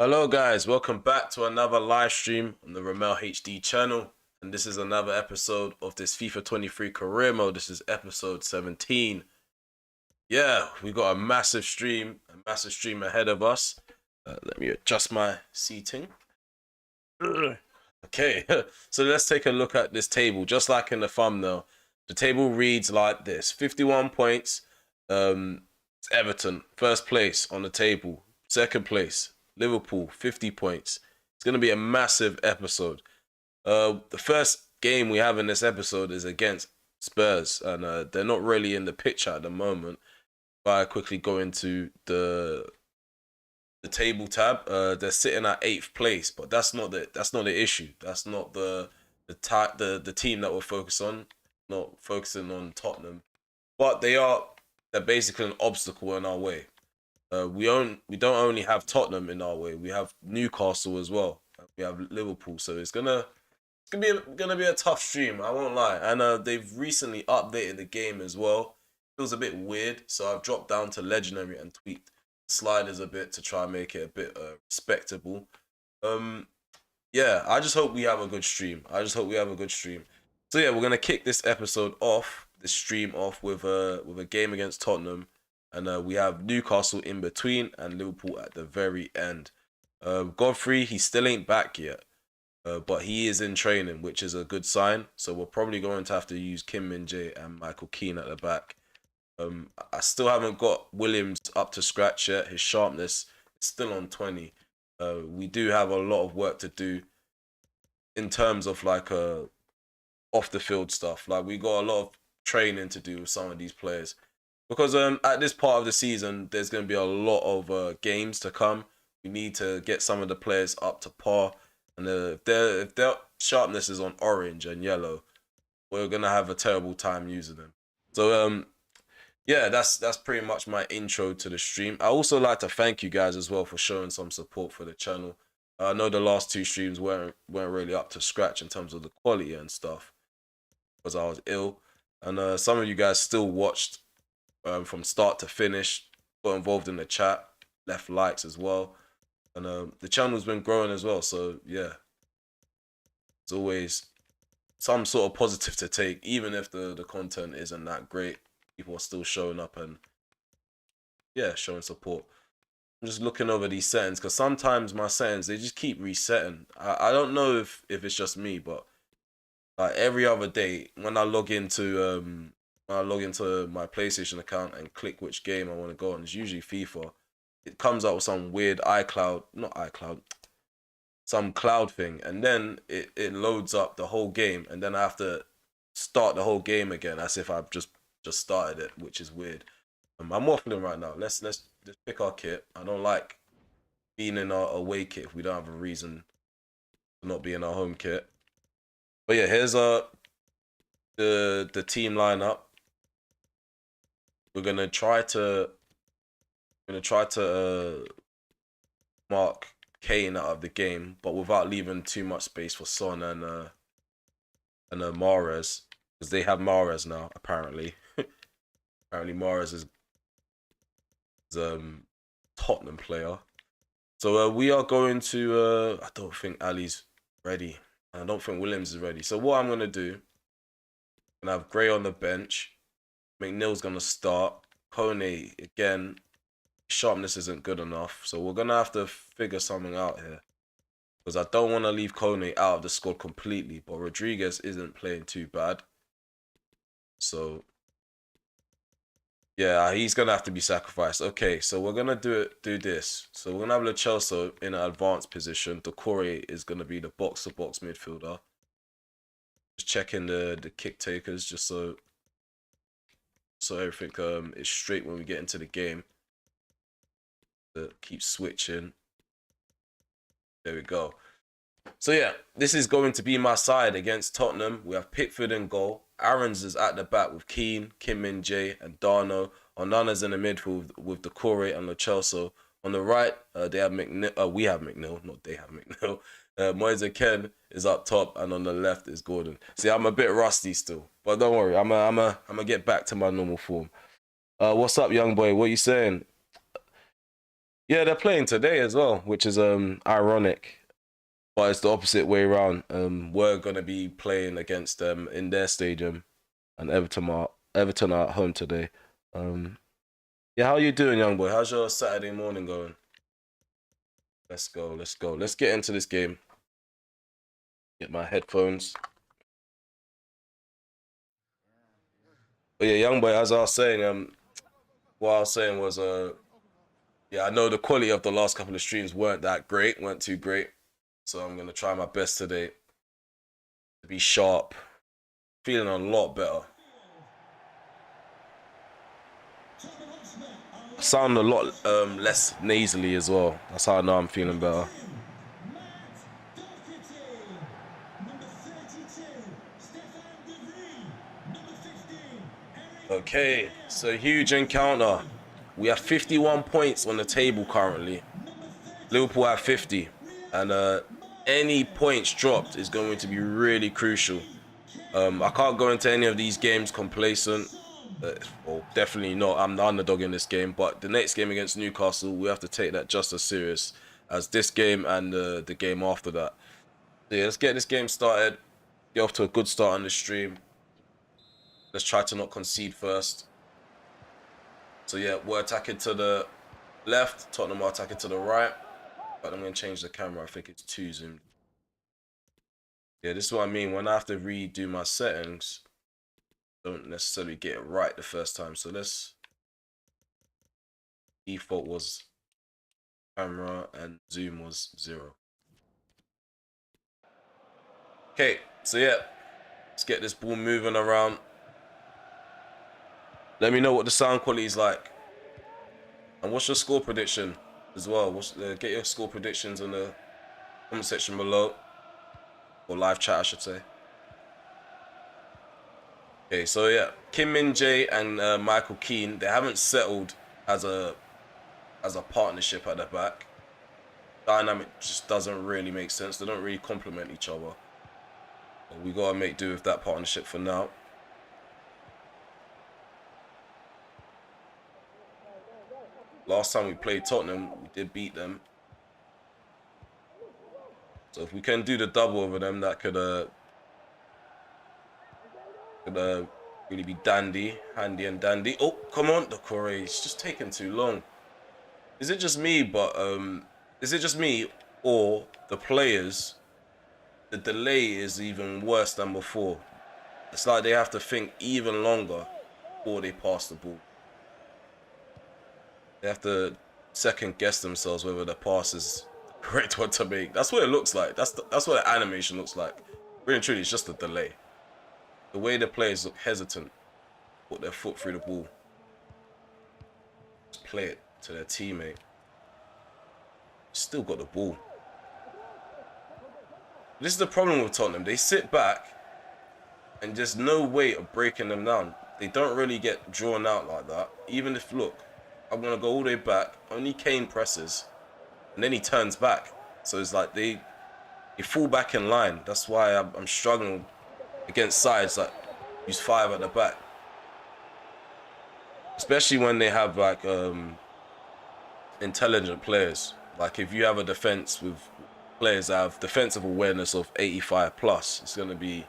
Hello guys, welcome back to another live stream on the RemelHD channel, and this is another episode of this FIFA 23 career mode. This is episode 17. Yeah, we got a massive stream ahead of us. Let me adjust my seating. Okay, so let's take a look at this table. Just like in the thumbnail, the table reads like this: 51 points. It's Everton first place on the table. Second place, Liverpool, 50 points. It's gonna be a massive episode. The first game we have in this episode is against Spurs, and they're not really in the picture at the moment. If I quickly go into the table tab, they're sitting at 8th place, but that's not the issue. That's not the team that we're focused on. Not focusing on Tottenham, but they're basically an obstacle in our way. We don't only have Tottenham in our way. We have Newcastle as well. We have Liverpool, so gonna be a tough stream. I won't lie. And they've recently updated the game as well. It feels a bit weird, so I've dropped down to legendary and tweaked sliders a bit to try and make it a bit respectable. Yeah, I just hope we have a good stream. So yeah, we're gonna kick this episode off, this stream off with a game against Tottenham, and we have Newcastle in between and Liverpool at the very end. Godfrey, he still ain't back yet, but he is in training, which is a good sign. So we're probably going to have to use Kim Min-jae and Michael Keane at the back. I still haven't got Williams up to scratch yet. His sharpness is still on 20. We do have a lot of work to do in terms of like off the field stuff. Like we got a lot of training to do with some of these players because at this part of the season there's going to be a lot of games to come. We need to get some of the players up to par, and if their sharpness is on orange and yellow, we're gonna have a terrible time using them. So yeah, that's pretty much my intro to the stream. I also like to thank you guys as well for showing some support for the channel. I know the last two streams weren't really up to scratch in terms of the quality and stuff because I was ill, and some of you guys still watched from start to finish, got involved in the chat, left likes as well, and the channel's been growing as well. So yeah, it's always some sort of positive to take, even if the content isn't that great. People are still showing up and yeah, showing support. I'm just looking over these settings because sometimes my settings, they just keep resetting. I don't know if it's just me, but like every other day when I log into my PlayStation account and click which game I want to go on, it's usually FIFA. It comes up with some weird some cloud thing, and then it loads up the whole game, and then I have to start the whole game again as if I've just started it, which is weird. I'm waffling right now. Let's pick our kit. I don't like being in our away kit if we don't have a reason to not be in our home kit. But yeah, here's the team lineup. We're gonna try to mark Kane out of the game, but without leaving too much space for Son and Mahrez, because they have Mahrez now apparently. Apparently Mahrez is Tottenham player. So we are going to I don't think Ali's ready. I don't think Williams is ready. So what I'm gonna do, I'm gonna have Gray on the bench. McNeil's gonna start. Kone again. Sharpness isn't good enough, so we're gonna have to figure something out here. Because I don't want to leave Kone out of the squad completely, but Rodriguez isn't playing too bad. So yeah, he's gonna have to be sacrificed. Okay, so we're gonna do this. So we're gonna have Lo Celso in an advanced position. Decore is gonna be the box-to-box midfielder. Just checking the kick takers, just so everything is straight when we get into the game. Keep switching. There we go. So yeah, this is going to be my side against Tottenham. We have Pickford in goal. Aarons is at the back with Keane, Kim Min-jae, and Darno. Onana's in the midfield with Decore and Lo Celso. On the right, they have McNeil. We have McNeil, not they have McNeil. Moise Ken is up top, and on the left is Gordon. See, I'm a bit rusty still, but don't worry. I'm gonna get back to my normal form. What's up, young boy? What you saying? Yeah, they're playing today as well, which is ironic. But it's the opposite way around. We're gonna be playing against them in their stadium, and Everton are at home today. Yeah, how you doing, young boy? How's your Saturday morning going? Let's go, let's go. Let's get into this game. Get my headphones. But yeah, young boy, as I was saying, what I was saying was, yeah, I know the quality of the last couple of streams weren't too great. So I'm gonna try my best today to be sharp. Feeling a lot better. I sound a lot less nasally as well. That's how I know I'm feeling better. Okay, so huge encounter. We have 51 points on the table currently. Liverpool have 50. And any points dropped is going to be really crucial. I can't go into any of these games complacent. Well, definitely not. I'm the underdog in this game. But the next game against Newcastle, we have to take that just as serious as this game and the game after that. So yeah, let's get this game started. Get off to a good start on the stream. Let's try to not concede first. So yeah, we're attacking to the left. Tottenham are attacking to the right. But I'm going to change the camera. I think it's too zoomed. Yeah, this is what I mean. When I have to redo my settings, I don't necessarily get it right the first time. So let's... Default was camera and zoom was 0. Okay, so yeah. Let's get this ball moving around. Let me know what the sound quality is like. And what's your score prediction as well? Get your score predictions in the comment section below. Or live chat, I should say. Okay, so yeah. Kim Min-jae and Michael Keane, they haven't settled as a partnership at the back. Dynamic just doesn't really make sense. They don't really complement each other. But we gotta make do with that partnership for now. Last time we played Tottenham, we did beat them. So if we can do the double over them, that could really be handy and dandy. Oh, come on, the Corey, it's just taking too long. Is it just me? Is it just me or the players? The delay is even worse than before. It's like they have to think even longer before they pass the ball. They have to second guess themselves whether the pass is the correct one to make. That's what it looks like. That's what the animation looks like. Really and truly, it's just a delay. The way the players look hesitant, put their foot through the ball, just play it to their teammate. Still got the ball. This is the problem with Tottenham. They sit back and there's no way of breaking them down. They don't really get drawn out like that. Even if, look, I'm going to go all the way back. Only Kane presses. And then he turns back. So it's like they fall back in line. That's why I'm struggling against sides that use 5 at the back. Especially when they have like intelligent players. Like if you have a defense with players that have defensive awareness of 85 plus, it's going to be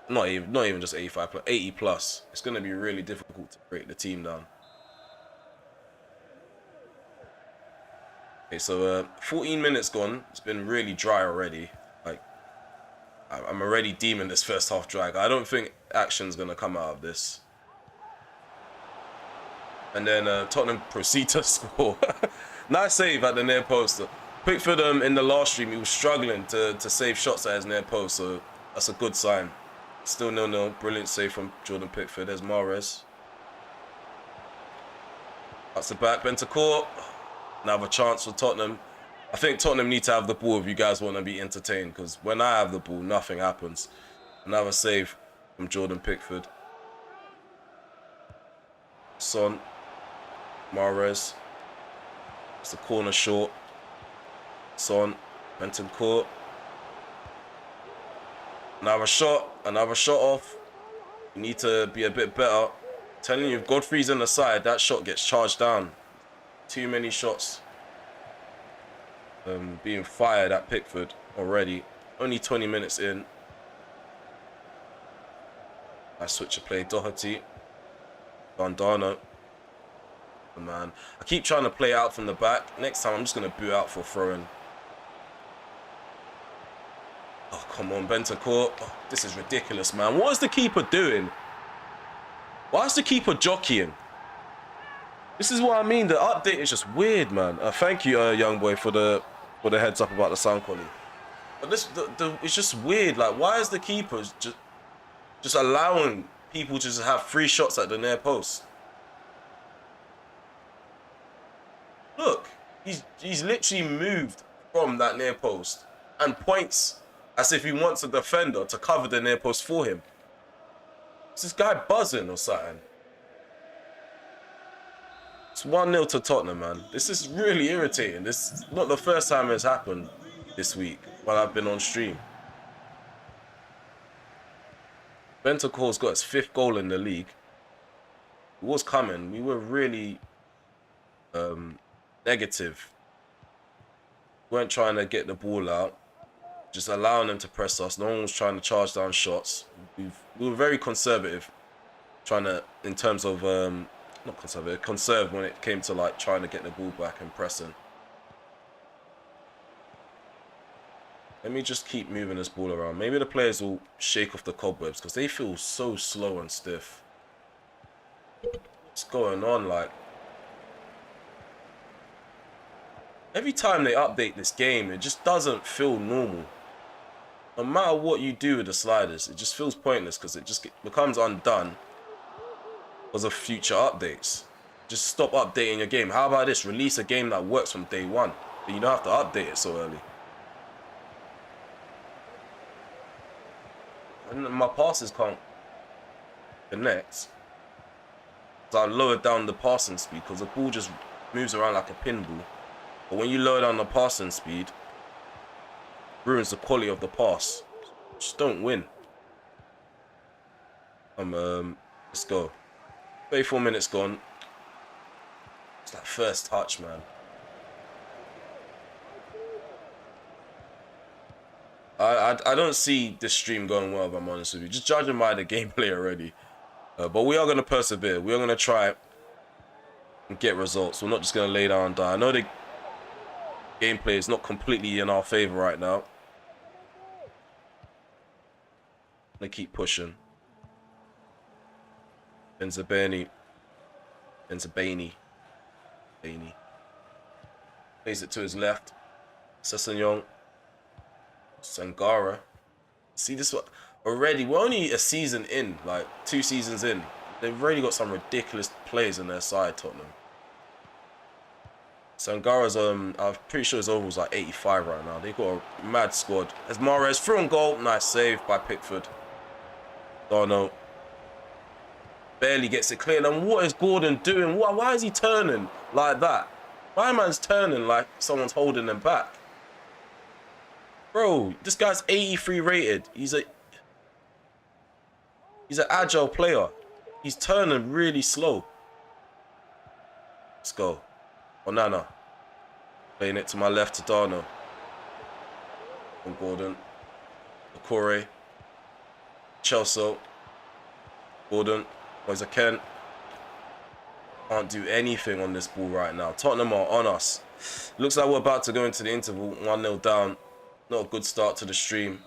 not even just 85 plus, 80 plus. It's going to be really difficult to break the team down. Okay, so 14 minutes gone. It's been really dry already. Like I'm already deeming this first half dry. I don't think action's going to come out of this. And then Tottenham proceed to score. Nice save at the near post. Pickford in the last stream, he was struggling to save shots at his near post, so that's a good sign. Still 0-0. Brilliant save from Jordan Pickford. There's Mahrez. That's the back. Bentancur. Another chance for Tottenham. I think Tottenham need to have the ball if you guys want to be entertained, because when I have the ball, nothing happens. Another save from Jordan Pickford. Son. Mahrez. It's the corner short. Son. Bentancur. Another shot off. You need to be a bit better. I'm telling you, if Godfrey's on the side, that shot gets charged down. Too many shots being fired at Pickford already. Only 20 minutes in. I switch to play Doherty. Vandana. Oh, man. I keep trying to play out from the back. Next time, I'm just going to boot out for throwing. Oh, come on, Bentancur. Oh, this is ridiculous, man. What is the keeper doing? Why is the keeper jockeying? This is what I mean. The update is just weird, man. Thank you, young boy, for the heads up about the sound quality. But this, it's just weird. Like, why is the keeper just allowing people to just have free shots at the near post? Look, he's literally moved from that near post and points as if he wants a defender to cover the near post for him. Is this guy buzzing or something? It's 1-0 to Tottenham, man. This is really irritating. This is not the first time it's happened this week while I've been on stream. Bentancur's got his 5th goal in the league. It was coming. We were really negative. We weren't trying to get the ball out. Just allowing them to press us. No one was trying to charge down shots. We were very conservative. Trying to, in terms of... not conservative, conserved when it came to like trying to get the ball back and pressing. Let me just keep moving this ball around. Maybe the players will shake off the cobwebs because they feel so slow and stiff. What's going on? Like, every time they update this game, it just doesn't feel normal. No matter what you do with the sliders, it just feels pointless because it just becomes undone because of future updates. Just stop updating your game. How about this? Release a game that works from day one. But you don't have to update it so early. And my passes can't connect. So I lowered down the passing speed because the ball just moves around like a pinball. But when you lower down the passing speed, it ruins the quality of the pass. Just don't win. Let's go. 34 minutes gone. It's that first touch, man. I don't see this stream going well, if I'm honest with you. Just judging by the gameplay already. But we are going to persevere. We are going to try and get results. We're not just going to lay down and die. I know the gameplay is not completely in our favor right now. I'm going to keep pushing. Benzabani. Plays it to his left. Sessegnon. Sangara. See this one? Already, we're only a season in, like 2 seasons in. They've already got some ridiculous players in their side, Tottenham. Sangara's, I'm pretty sure his overall's like 85 right now. They've got a mad squad. As Mahrez through on goal. Nice save by Pickford. Darno. Barely gets it clear. And what is Gordon doing? Why is he turning like that? My man's turning like someone's holding him back. Bro, this guy's 83 rated. He's an agile player. He's turning really slow. Let's go. Onana. Playing it to my left to Darno. And Gordon. Okore. Chelsea. Gordon. Moise Kean. Can't do anything on this ball right now. Tottenham are on us. Looks like we're about to go into the interval. 1-0 down. Not a good start to the stream.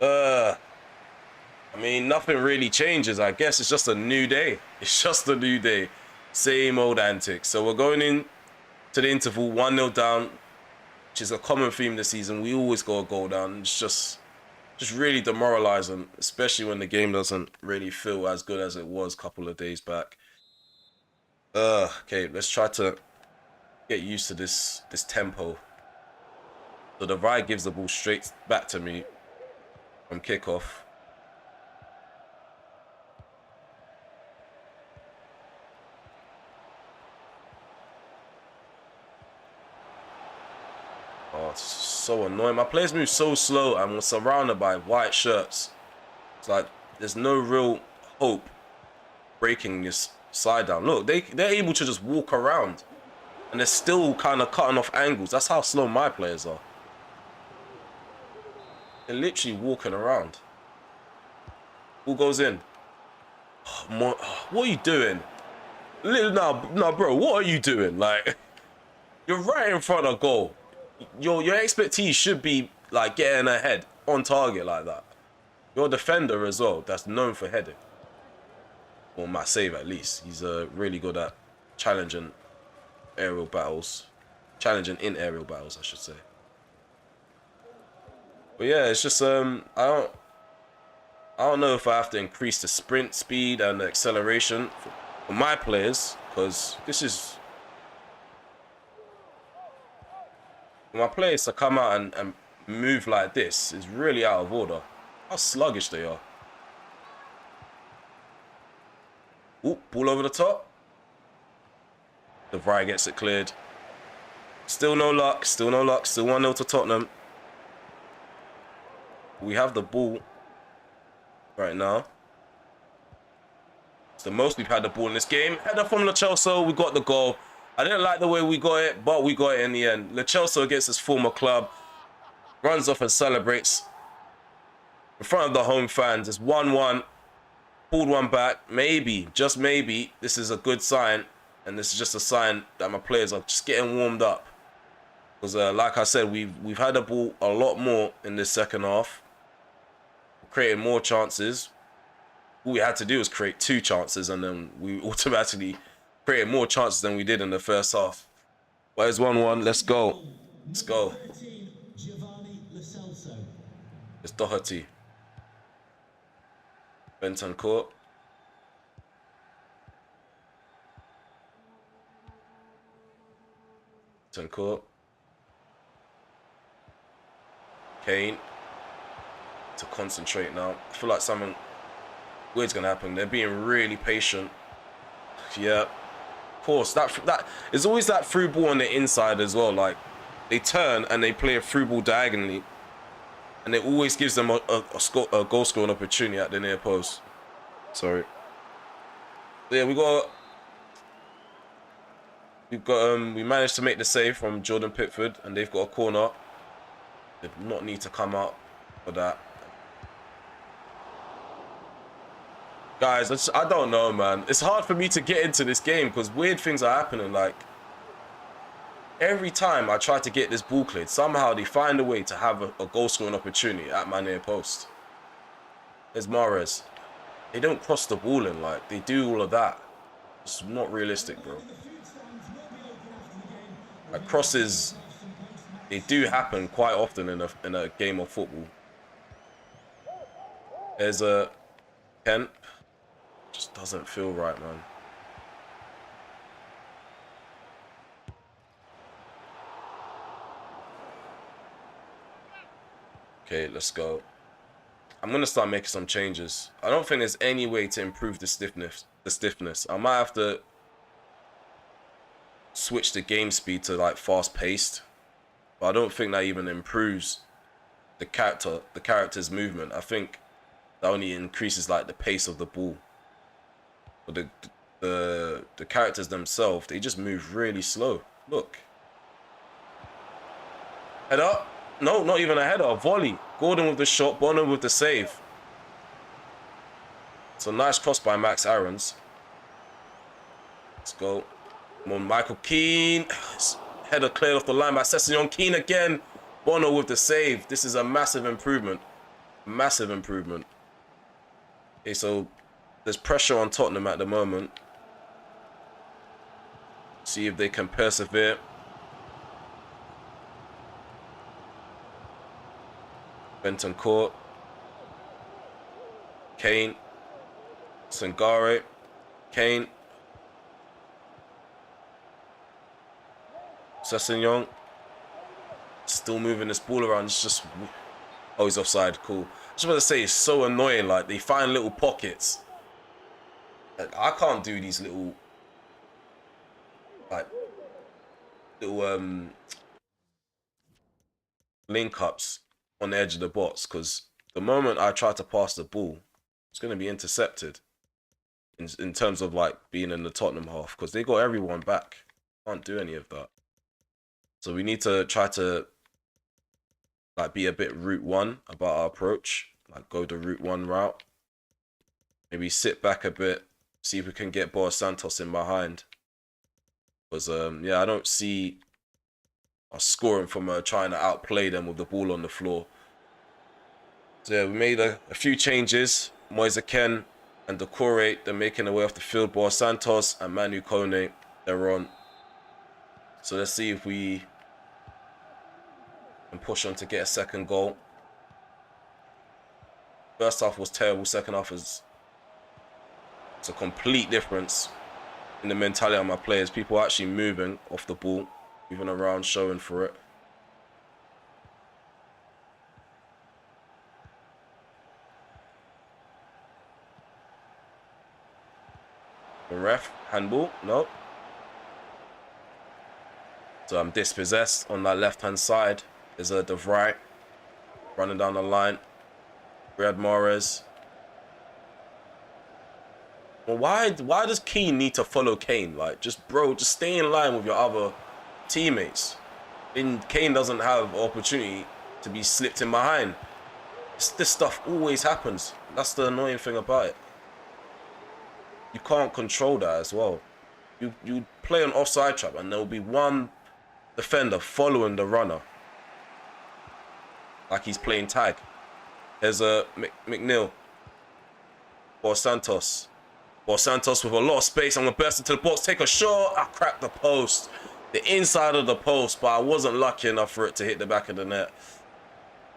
I mean, nothing really changes. I guess it's just a new day. It's just a new day. Same old antics. So we're going in to the interval, 1-0 down, which is a common theme this season. We always go a goal down. It's just really demoralizing, especially when the game doesn't really feel as good as it was a couple of days back. Okay, let's try to get used to this tempo. So the right gives the ball straight back to me from kickoff. Oh, it's so annoying. My players move so slow and we're surrounded by white shirts. It's like there's no real hope breaking this side down. Look, they're able to just walk around. And they're still kind of cutting off angles. That's how slow my players are. They're literally walking around. Ball goes in. Oh, what are you doing? No, bro, what are you doing? Like, you're right in front of goal. Your expertise should be like getting ahead on target like that. You're a defender as well that's known for heading. Or my save at least. He's really good at challenging aerial battles. Challenging in aerial battles, I should say. But yeah, it's just I don't know if I have to increase the sprint speed and the acceleration for my players, because this is for my players to come out and move like this is really out of order. How sluggish they are. Ooh, ball over the top. The Vry gets it cleared. Still no luck. Still no luck. Still 1-0 to Tottenham. We have the ball right now. It's the most we've had the ball in this game. Header from Lo Celso. We got the goal. I didn't like the way we got it, but we got it in the end. Lo Celso against his former club. Runs off and celebrates in front of the home fans. It's 1-1. Pulled one back. Maybe, just maybe, this is a good sign. And this is just a sign that my players are just getting warmed up. Because like I said, we've had the ball a lot more in this second half. Creating more chances. All we had to do was create 2 chances, and then we automatically created more chances than we did in the first half. But it's 1-1. Let's go. Let's go. It's Doherty. Bentancur. Bentancur. Kane. To concentrate now. I feel like something weird's gonna happen. They're being really patient. Yeah. Of course, that is always that through ball on the inside as well. Like, they turn and they play a through ball diagonally, and it always gives them a goal scoring opportunity at the near post. Sorry. Yeah, we managed to make the save from Jordan Pickford, and they've got a corner. They do not need to come out for that. Guys, I don't know, man. It's hard for me to get into this game because weird things are happening. Like, every time I try to get this ball cleared, somehow they find a way to have a goal-scoring opportunity at my near post. There's Mahrez. They don't cross the ball in, like, they do all of that. It's not realistic, bro. Like, crosses, they do happen quite often in a game of football. There's a Kent. Just doesn't feel right, man. Okay, let's go. I'm gonna start making some changes. I don't think there's any way to improve the stiffness. I might have to switch the game speed to like fast paced, but I don't think that even improves the character's movement. I think that only increases like the pace of the ball. But the characters themselves, they just move really slow. Look. Header. No, not even a header. A volley. Gordon with the shot. Bono with the save. It's a nice cross by Max Aarons. Let's go. Come on, Michael Keane. Header cleared off the line by Sessegnon. Keane again. Bono with the save. This is a massive improvement. Massive improvement. Okay, so there's pressure on Tottenham at the moment. See if they can persevere. Bentancur. Kane. Sangare. Kane. Sessegnon. Still moving this ball around. It's just... Oh, he's offside. Cool. I just want to say, it's so annoying. Like, they find little pockets. Like, I can't do these little... Like... Little, link-ups on the edge of the box. Because the moment I try to pass the ball, it's going to be intercepted. In terms of, like, being in the Tottenham half. Because they got everyone back. Can't do any of that. So we need to try to like be a bit route one about our approach. Like go the route one route. Maybe sit back a bit, see if we can get Boris Santos in behind. Because yeah, I don't see us scoring from trying to outplay them with the ball on the floor. So yeah, we made a few changes. Moise Ken and Decore, they're making their way off the field. Boris Santos and Manu Kone, they're on. So let's see if we can push on to get a second goal. First half was terrible. Second half is it's a complete difference in the mentality of my players. People are actually moving off the ball, moving around, showing for it. The ref, handball, no. So I'm dispossessed on that left-hand side. There's a De Vrij running down the line. Riyad Mahrez. Well, why does Keane need to follow Kane? Like, just stay in line with your other teammates. Kane doesn't have opportunity to be slipped in behind. This stuff always happens. That's the annoying thing about it. You can't control that as well. You play an offside trap and there'll be one defender following the runner. Like he's playing tag. There's a McNeil. Or Santos. Or Santos with a lot of space. I'm going to burst into the box, take a shot. I cracked the post. The inside of the post, but I wasn't lucky enough for it to hit the back of the net.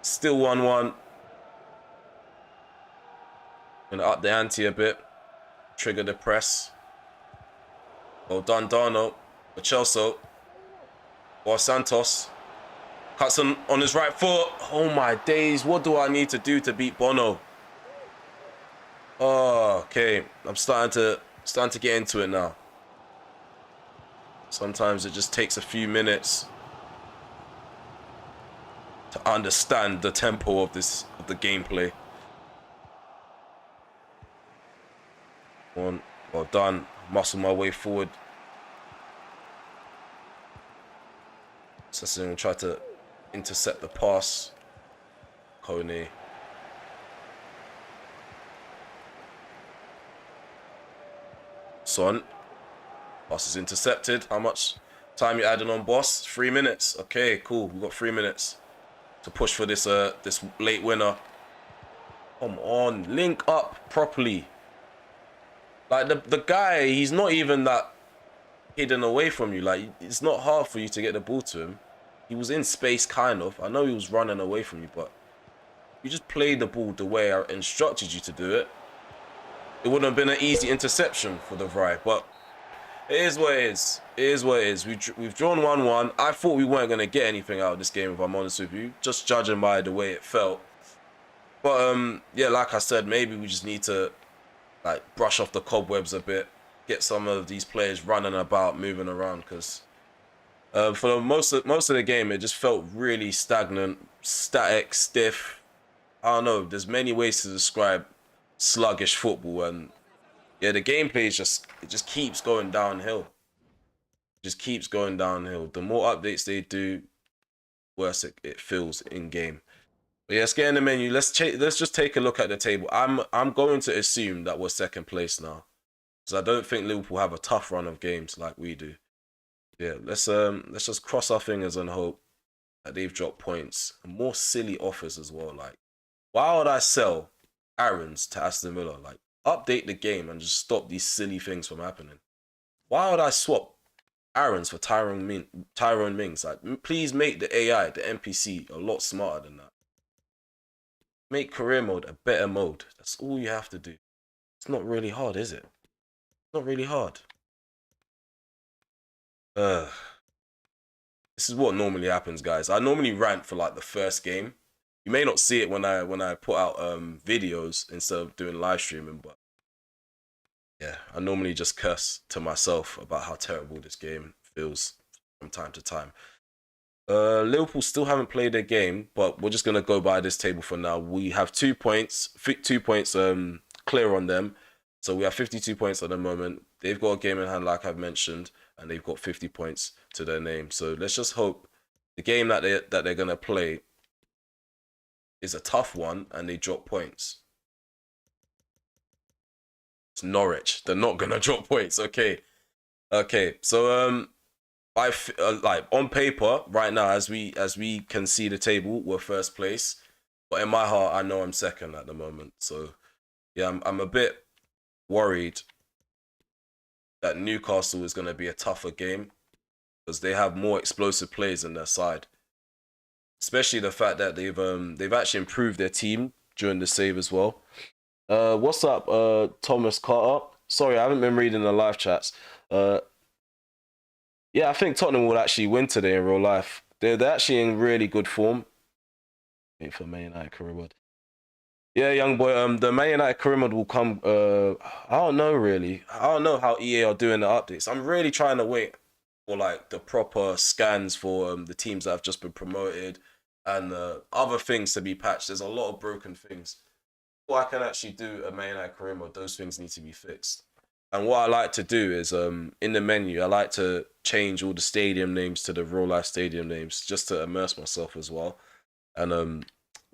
Still 1-1. Gonna up the ante a bit. Trigger the press. Well done, Darno. Chelsea. Or Santos. Cuts on his right foot. Oh my days. What do I need to do to beat Bono? Oh, okay. I'm starting to get into it now. Sometimes it just takes a few minutes to understand the tempo of the gameplay. Well done. Muscle my way forward. So I'm gonna try to intercept the pass. Kone. Son. Pass is intercepted. How much time you adding on, boss? 3 minutes. Okay, cool. We've got 3 minutes to push for this this late winner. Come on, link up properly. Like the guy, he's not even that hidden away from you. Like, it's not hard for you to get the ball to him. He was in space, kind of. I know he was running away from you, but you just played the ball the way I instructed you to do it. It wouldn't have been an easy interception for the Vrij, but it is what it is. It is what it is. We've drawn 1-1. I thought we weren't going to get anything out of this game, if I'm honest with you, just judging by the way it felt. But yeah, like I said, maybe we just need to like brush off the cobwebs a bit, get some of these players running about, moving around, because for most of the game, it just felt really stagnant, static, stiff. I don't know. There's many ways to describe sluggish football, and yeah, the gameplay is just keeps going downhill. Just keeps going downhill. The more updates they do, worse it feels in game. But yeah, let's get in the menu. Let's just take a look at the table. I'm going to assume that we're second place now, because I don't think Liverpool have a tough run of games like we do. Yeah, let's just cross our fingers and hope that they've dropped points and more silly offers as well. Like, why would I sell Aarons to Aston Villa? Like, update the game and just stop these silly things from happening. Why would I swap Aarons for Tyrone Mings? Like, please make the AI, the NPC, a lot smarter than that. Make career mode a better mode. That's all you have to do. It's not really hard, is it? It's not really hard. This is what normally happens, guys. I normally rant for like the first game. You may not see it when I put out videos instead of doing live streaming, but yeah, I normally just curse to myself about how terrible this game feels from time to time. Liverpool still haven't played their game, but we're just gonna go by this table for now. We have 2 points, 2 points clear on them, so we have 52 points at the moment. They've got a game in hand, like I've mentioned, and they've got 50 points to their name. So let's just hope the game that they're gonna play is a tough one and they drop points. It's Norwich. They're not gonna drop points. Okay. So like on paper right now, as we can see the table, we're first place, but in my heart, I know I'm second at the moment. So yeah, I'm a bit worried that Newcastle is gonna be a tougher game because they have more explosive players in their side, especially the fact that they've actually improved their team during the save as well. What's up, Thomas Carter? Sorry, I haven't been reading the live chats. Yeah, I think Tottenham will actually win today in real life. They're actually in really good form. Wait for Man United career mode. Yeah, young boy. The Man United career mode will come. I don't know really. I don't know how EA are doing the updates. I'm really trying to wait for like the proper scans for the teams that have just been promoted and other things to be patched. There's a lot of broken things. Before I can actually do a Man United career mode, those things need to be fixed. And what I like to do is in the menu, I like to change all the stadium names to the real life stadium names just to immerse myself as well. And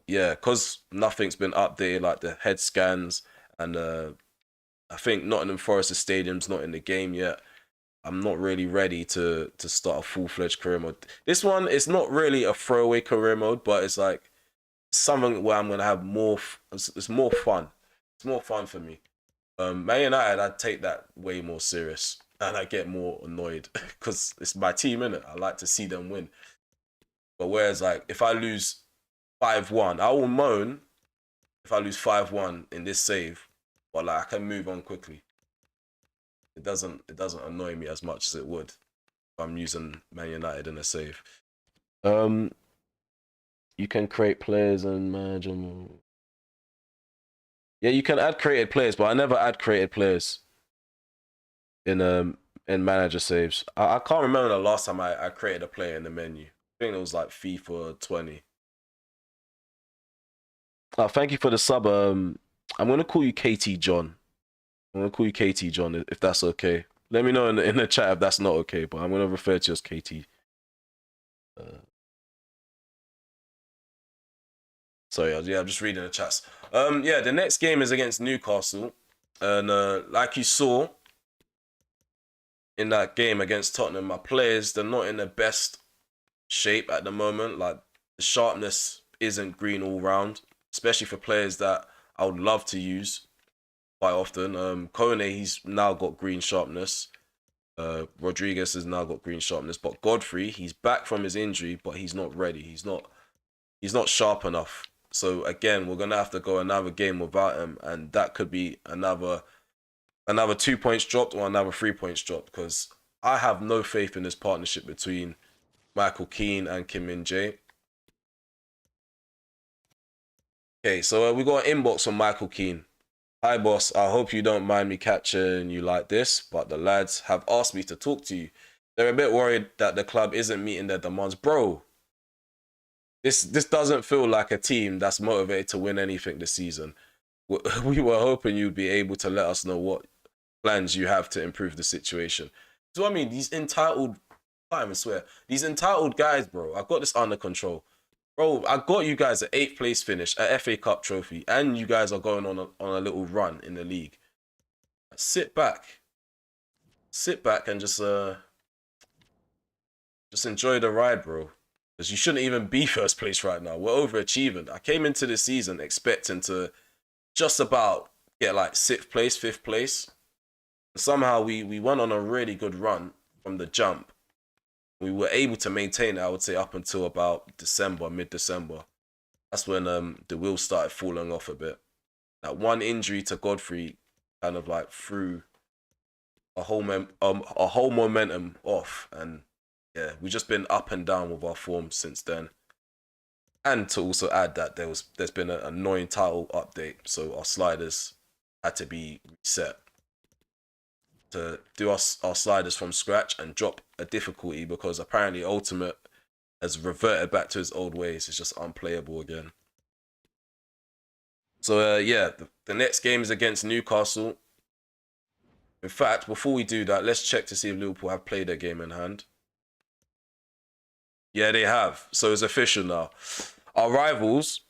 yeah, because nothing's been updated, like the head scans, and I think Nottingham Forest's stadium's not in the game yet. I'm not really ready to start a full-fledged career mode. This one is not really a throwaway career mode, but it's like something where I'm gonna have more. It's more fun. It's more fun for me. Man United, I take that way more serious, and I get more annoyed because it's my team, innit? I like to see them win. But whereas, like, if I lose 5-1, I will moan if I lose 5-1 in this save, but like I can move on quickly. It doesn't annoy me as much as it would if I'm using Man United in a save. You can create players and manage them. Yeah, you can add created players, but I never add created players in manager saves. I can't remember the last time I created a player in the menu. I think it was like FIFA 20. Thank you for the sub. I'm gonna call you KT John. I'm gonna call you KT John if that's okay. Let me know in the chat if that's not okay, but I'm gonna refer to you as KT. Sorry, yeah, I'm just reading the chats. Yeah, the next game is against Newcastle, and like you saw in that game against Tottenham, my players, they're not in the best shape at the moment. Like the sharpness isn't green all round, especially for players that I would love to use quite often. Kone, he's now got green sharpness. Rodriguez has now got green sharpness, but Godfrey, he's back from his injury, but he's not ready. He's not sharp enough. So again, we're gonna have to go another game without him, and that could be another 2 points dropped or another 3 points dropped, because I have no faith in this partnership between Michael Keane and Kim Min-jae. Okay, so we got an inbox from Michael Keane. Hi boss, I hope you don't mind me catching you like this, but the lads have asked me to talk to you. They're a bit worried that the club isn't meeting their demands. Bro, this doesn't feel like a team that's motivated to win anything this season. We were hoping you'd be able to let us know what plans you have to improve the situation. So I mean, these entitled, I can't even swear, these entitled guys, bro, I got this under control. Bro, I got you guys an 8th place finish, an FA Cup trophy, and you guys are going on a little run in the league. Sit back and just enjoy the ride, bro. Because you shouldn't even be first place right now. We're overachieving. I came into this season expecting to just about get like 6th place, 5th place. And somehow we went on a really good run from the jump. We were able to maintain it, I would say, up until about December, mid-December. That's when the wheels started falling off a bit. That one injury to Godfrey kind of like threw a whole momentum off, and yeah, we've just been up and down with our form since then. And to also add that there's been an annoying title update, so our sliders had to be reset to do our sliders from scratch and drop a difficulty, because apparently Ultimate has reverted back to his old ways. It's just unplayable again. So yeah, the next game is against Newcastle. In fact, before we do that, let's check to see if Liverpool have played their game in hand. Yeah, they have. So it's official now. Our rivals,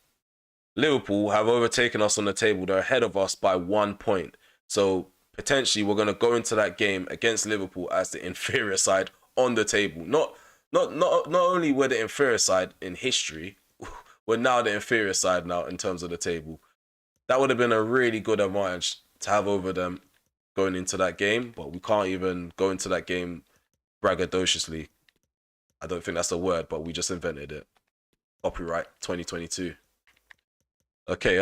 Liverpool, have overtaken us on the table. They're ahead of us by 1 point. So potentially we're going to go into that game against Liverpool as the inferior side on the table. Not only we're the inferior side in history, we're now the inferior side now in terms of the table. That would have been a really good advantage to have over them going into that game, but we can't even go into that game braggadociously. I don't think that's a word, but we just invented it. Copyright 2022. Okay,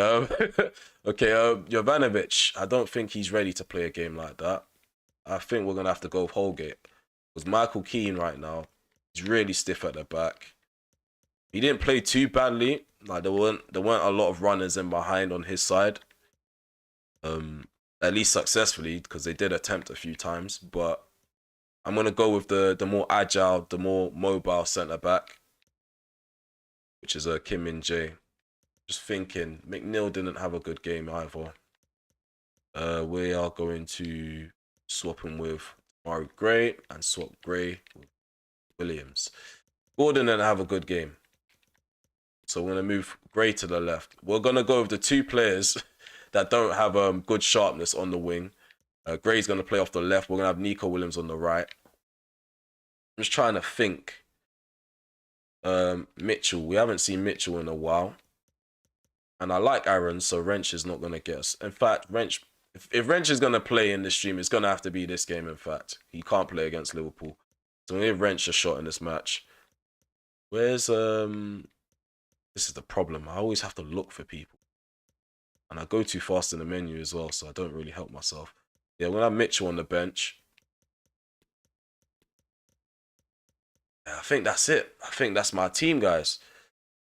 Jovanovic, I don't think he's ready to play a game like that. I think we're gonna have to go with Holgate. Because Michael Keane right now, he's really stiff at the back. He didn't play too badly. Like there weren't a lot of runners in behind on his side. At least successfully, because they did attempt a few times, but I'm gonna go with the more agile, the more mobile centre back, which is Kim Min-jae. Just thinking, McNeil didn't have a good game either. We are going to swap him with Murray Gray and swap Gray with Williams. Gordon didn't have a good game. So we're going to move Gray to the left. We're going to go with the two players that don't have good sharpness on the wing. Gray's going to play off the left. We're going to have Nico Williams on the right. I'm just trying to think. Mitchell. We haven't seen Mitchell in a while. And I like Aaron, so Wrench is not going to get us. In fact, Wrench, if Wrench is going to play in this stream, it's going to have to be this game, in fact. He can't play against Liverpool. So I'm going to give Wrench a shot in this match. Where's... This is the problem. I always have to look for people. And I go too fast in the menu as well, so I don't really help myself. Yeah, we're going to have Mitchell on the bench. Yeah, I think that's it. I think that's my team, guys.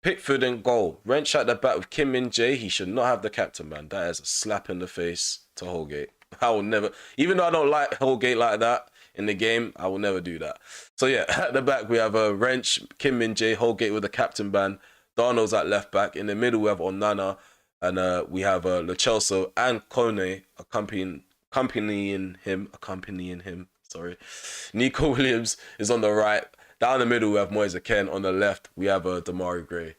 Pickford in goal. Wrench at the back with Kim Min-jae. He should not have the captain, man. That is a slap in the face to Holgate. I will never, even though I don't like Holgate like that in the game, I will never do that. So yeah, at the back we have Wrench, Kim Min-jae, Holgate with the captain band. Darno's at left back. In the middle we have Onana, and we have Lo Celso and Kone accompanying him. Sorry. Nico Williams is on the right. Down the middle, we have Moise Ken. On the left, we have Damari Gray.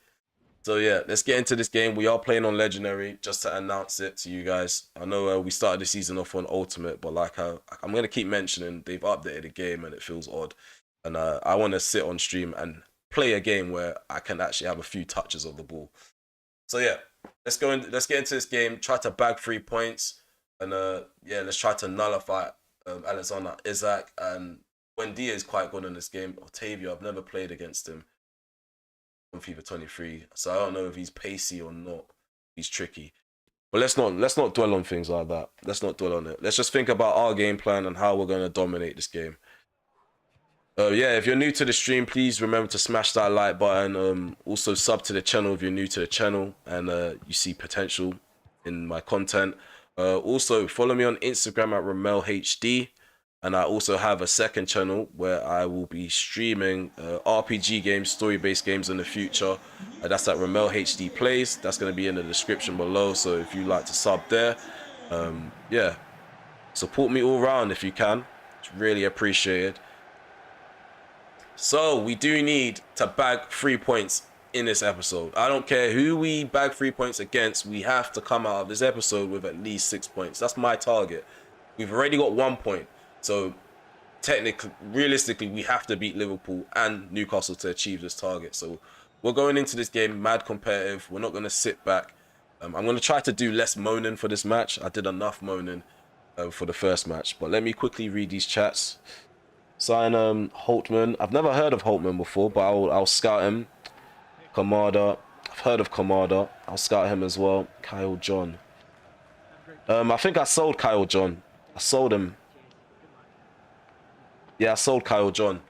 So yeah, let's get into this game. We are playing on Legendary, just to announce it to you guys. I know we started the season off on Ultimate, but like I'm going to keep mentioning, they've updated the game and it feels odd. And I want to sit on stream and play a game where I can actually have a few touches of the ball. So yeah, let's get into this game, try to bag 3 points. And yeah, let's try to nullify Alexander Isak, and Wendy is quite good in this game. Otavio, I've never played against him on FIFA 23, so I don't know if he's pacey or not. He's tricky. But let's not dwell on things like that. Let's not dwell on it. Let's just think about our game plan and how we're going to dominate this game. Yeah, if you're new to the stream, please remember to smash that like button. Also sub to the channel if you're new to the channel and you see potential in my content. Also follow me on Instagram at RemelHD. And I also have a second channel where I will be streaming RPG games, story-based games in the future. That's at RemelHD Plays. That's going to be in the description below. So if you like to sub there, yeah, support me all around if you can. It's really appreciated. So we do need to bag 3 points in this episode. I don't care who we bag 3 points against. We have to come out of this episode with at least 6 points. That's my target. We've already got 1 point. So, technically, realistically, we have to beat Liverpool and Newcastle to achieve this target. So, we're going into this game mad competitive. We're not going to sit back. I'm going to try to do less moaning for this match. I did enough moaning for the first match. But let me quickly read these chats. Sign Holtman. I've never heard of Holtman before, but I'll scout him. Kamada. I've heard of Kamada. I'll scout him as well. Kyle John. I think I sold Kyle John. I sold him. Yeah, I sold Kyle John.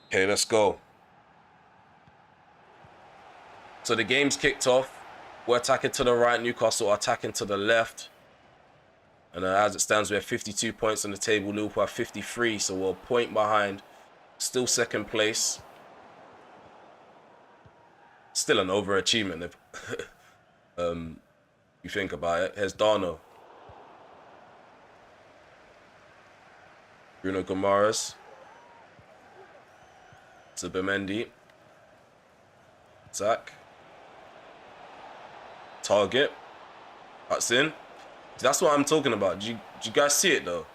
Okay, let's go. So the game's kicked off. We're attacking to the right. Newcastle are attacking to the left. And as it stands, we have 52 points on the table. Liverpool have 53, so we're a point behind. Still second place. Still an overachievement if you think about it. Here's Darno. Bruno Guimaraes. Zubimendi. Zach. Target. Cuts in. That's what I'm talking about. Do you guys see it though?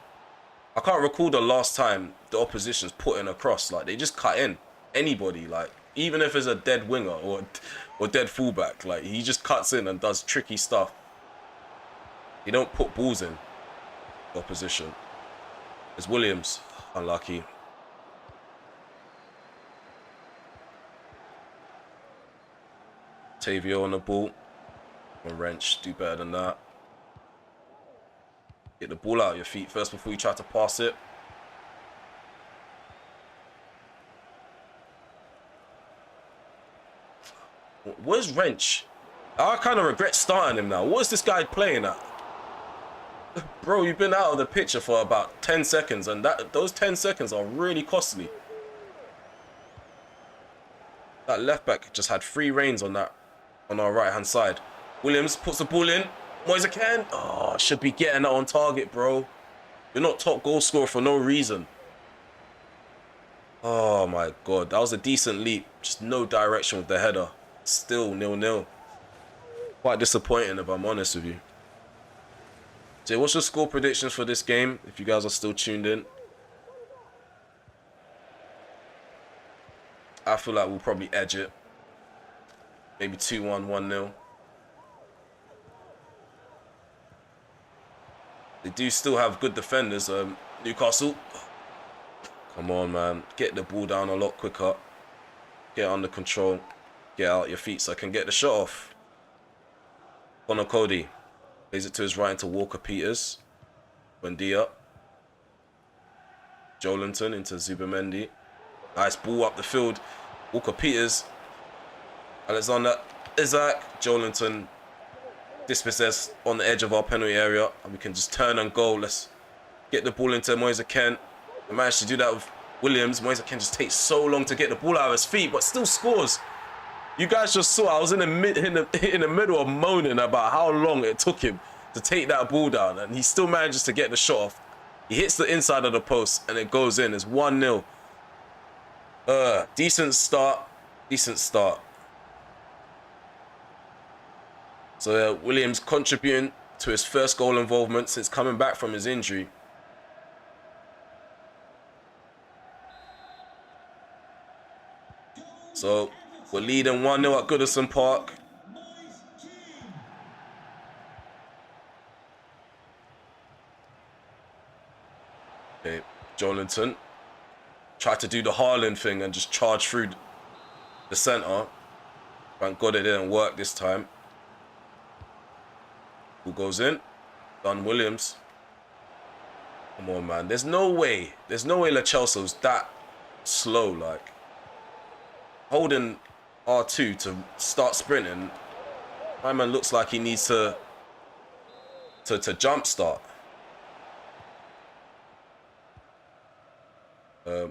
I can't recall the last time the opposition's put in a cross. Like, they just cut in. Anybody, like, even if it's a dead winger or dead fullback, like, he just cuts in and does tricky stuff. You don't put balls in the opposition. It's Williams. Unlucky. Tavio on the ball. And Wrench, do better than that. Get the ball out of your feet first before you try to pass it. Where's Wrench? I kind of regret starting him now. What is this guy playing at? Bro, you've been out of the picture for about 10 seconds, and those 10 seconds are really costly. That left back just had free reins on our right hand side. Williams puts the ball in. Moise Kean. Oh, should be getting that on target, bro. You're not top goal scorer for no reason. Oh my god, that was a decent leap. Just no direction with the header. Still 0-0. Quite disappointing if I'm honest with you. Jay, what's your score predictions for this game, if you guys are still tuned in? I feel like we'll probably edge it. Maybe 2-1, 1-0. They do still have good defenders, Newcastle. Come on, man. Get the ball down a lot quicker. Get under control. Get out your feet so I can get the shot off. Connor Cody. Plays it to his right into Walker Peters. Buendia. Joelinton into Zubimendi. Nice ball up the field. Walker Peters. Alexander Isak. Joelinton. Dispossessed on the edge of our penalty area, and we can just turn and go. Let's get the ball into Moise Kean. I managed to do that with Williams. Moise Kean just takes so long to get the ball out of his feet, but still scores. You guys just saw I was in the middle of moaning about how long it took him to take that ball down, and he still manages to get the shot off. He hits the inside of the post, and it goes in. It's 1-0. Decent start. Decent start. So Williams contributing to his first goal involvement since coming back from his injury. So we're leading 1-0 at Goodison Park. Okay, Joelinton tried to do the Haaland thing and just charge through the centre. Thank God it didn't work this time. Who goes in? Don Williams. Come on, man. There's no way Lo Celso's that slow. Like, holding R2 to start sprinting, my man looks like he needs to jump start.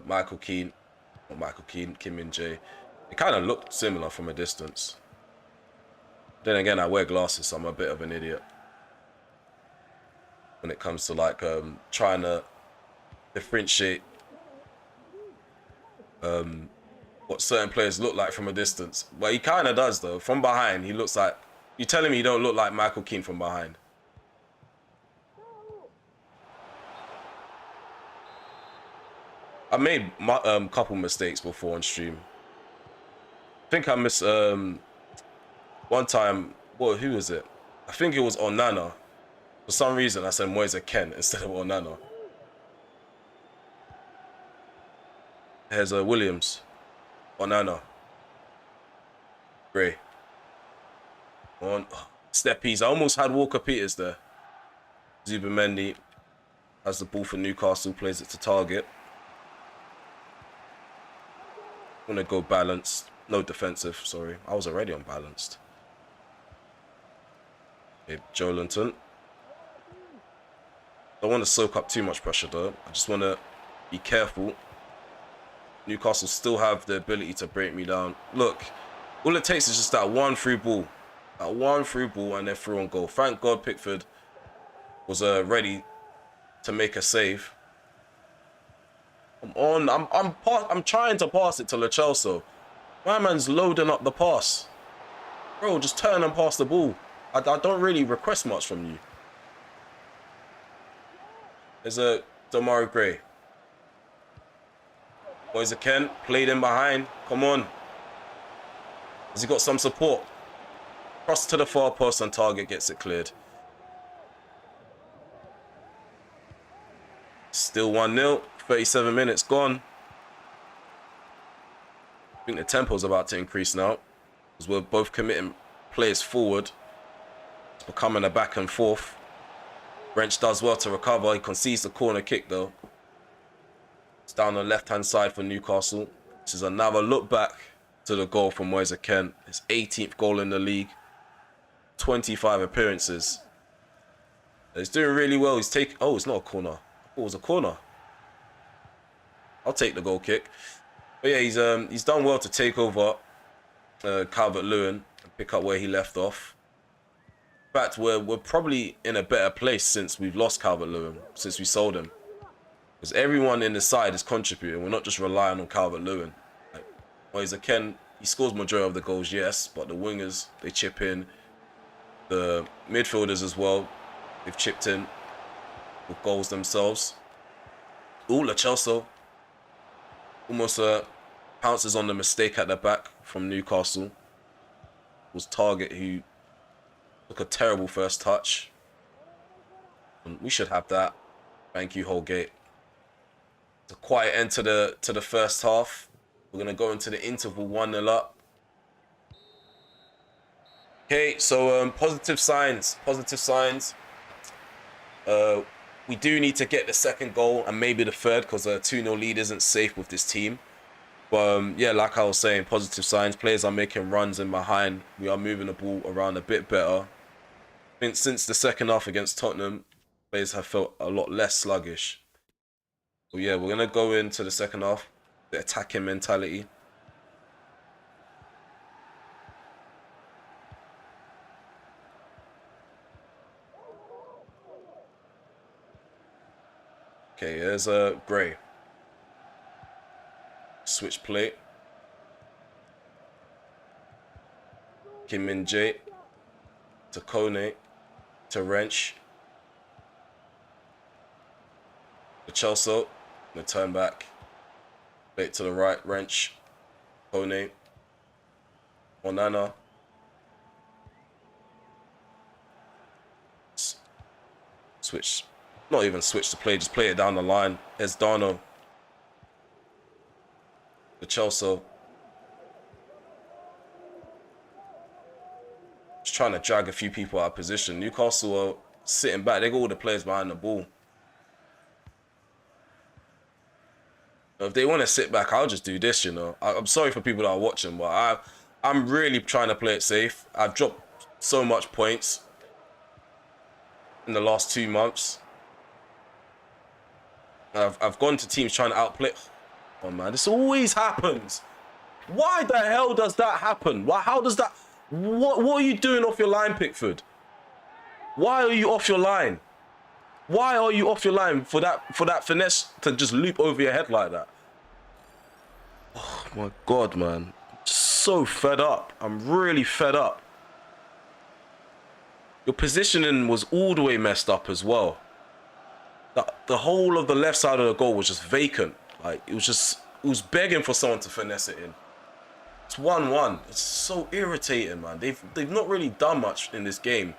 Michael Keane, not Michael Keane, Kim Min-jae. It kind of looked similar from a distance. Then again, I wear glasses, so I'm a bit of an idiot when it comes to like trying to differentiate what certain players look like from a distance. But he kind of does though. From behind, he looks like... You're telling me you don't look like Michael Keane from behind? I made a couple mistakes before on stream. I think I missed one time. Well, who was it? I think it was Onana. For some reason, I said Moise Kean instead of Onana. Here's Williams. Onana. Gray. On. Steppies. I almost had Walker Peters there. Zubimendi has the ball for Newcastle. Plays it to target. I'm going to go balanced. No defensive, sorry. I was already unbalanced. Okay, Joelinton. Don't want to soak up too much pressure though. I just want to be careful. Newcastle still have the ability to break me down. Look, all it takes is just that one through ball. That one through ball and they're through on goal. Thank God Pickford was ready to make a save. Come on, I'm trying to pass it to Lo Celso. My man's loading up the pass. Bro, just turn and pass the ball. I don't really request much from you. There's a Demarai Gray. Boys Kent played in behind. Come on. Has he got some support? Cross to the far post and Target gets it cleared. Still 1-0. 37 minutes gone. I think the tempo's about to increase now, because we're both committing players forward. It's becoming a back and forth. Wrench does well to recover. He concedes the corner kick though. It's down the left-hand side for Newcastle. This is another look back to the goal from Moise Kean. His 18th goal in the league. 25 appearances. He's doing really well. He's taking... Oh, it's not a corner. I thought it was a corner. I'll take the goal kick. But yeah, he's done well to take over Calvert-Lewin and pick up where he left off. In fact, we're probably in a better place since we've lost Calvert-Lewin, since we sold him. Because everyone in the side is contributing. We're not just relying on Calvert-Lewin. Like, Moise Kean, he scores majority of the goals, yes, but the wingers, they chip in. The midfielders as well, they've chipped in with goals themselves. Ooh, Lo Celso almost pounces on the mistake at the back from Newcastle. It was Target who took a terrible first touch. And we should have that. Thank you, Holgate. It's a quiet end to the first half. We're gonna go into the interval 1-0 up. Okay, so positive signs. Positive signs. We do need to get the second goal and maybe the third, because a 2-0 lead isn't safe with this team. But yeah, like I was saying, positive signs. Players are making runs in behind. We are moving the ball around a bit better. I think since the second half against Tottenham, players have felt a lot less sluggish. But yeah, we're going to go into the second half, the attacking mentality. Okay, here's a Gray. Switch plate. Kim Min-jae to Kone to Wrench. To Chelsea. Gonna turn back. Plate to the right. Wrench. Kone. Onana. Switch. Not even switch the play, just play it down the line. There's Darno. The Chelsea. Just trying to drag a few people out of position. Newcastle are sitting back. They got all the players behind the ball. If they want to sit back, I'll just do this, you know. I'm sorry for people that are watching, but I'm really trying to play it safe. I've dropped so much points in the last 2 months. I've gone to teams trying to outplay. Oh man, this always happens. Why the hell does that happen? Why? How does that? What are you doing off your line, Pickford? Why are you off your line? Why are you off your line for that finesse to just loop over your head like that? Oh my god, man. I'm so fed up. I'm really fed up. Your positioning was all the way messed up as well. The whole of the left side of the goal was just vacant. Like, it was begging for someone to finesse it in. It's 1-1. It's so irritating, man. They've not really done much in this game.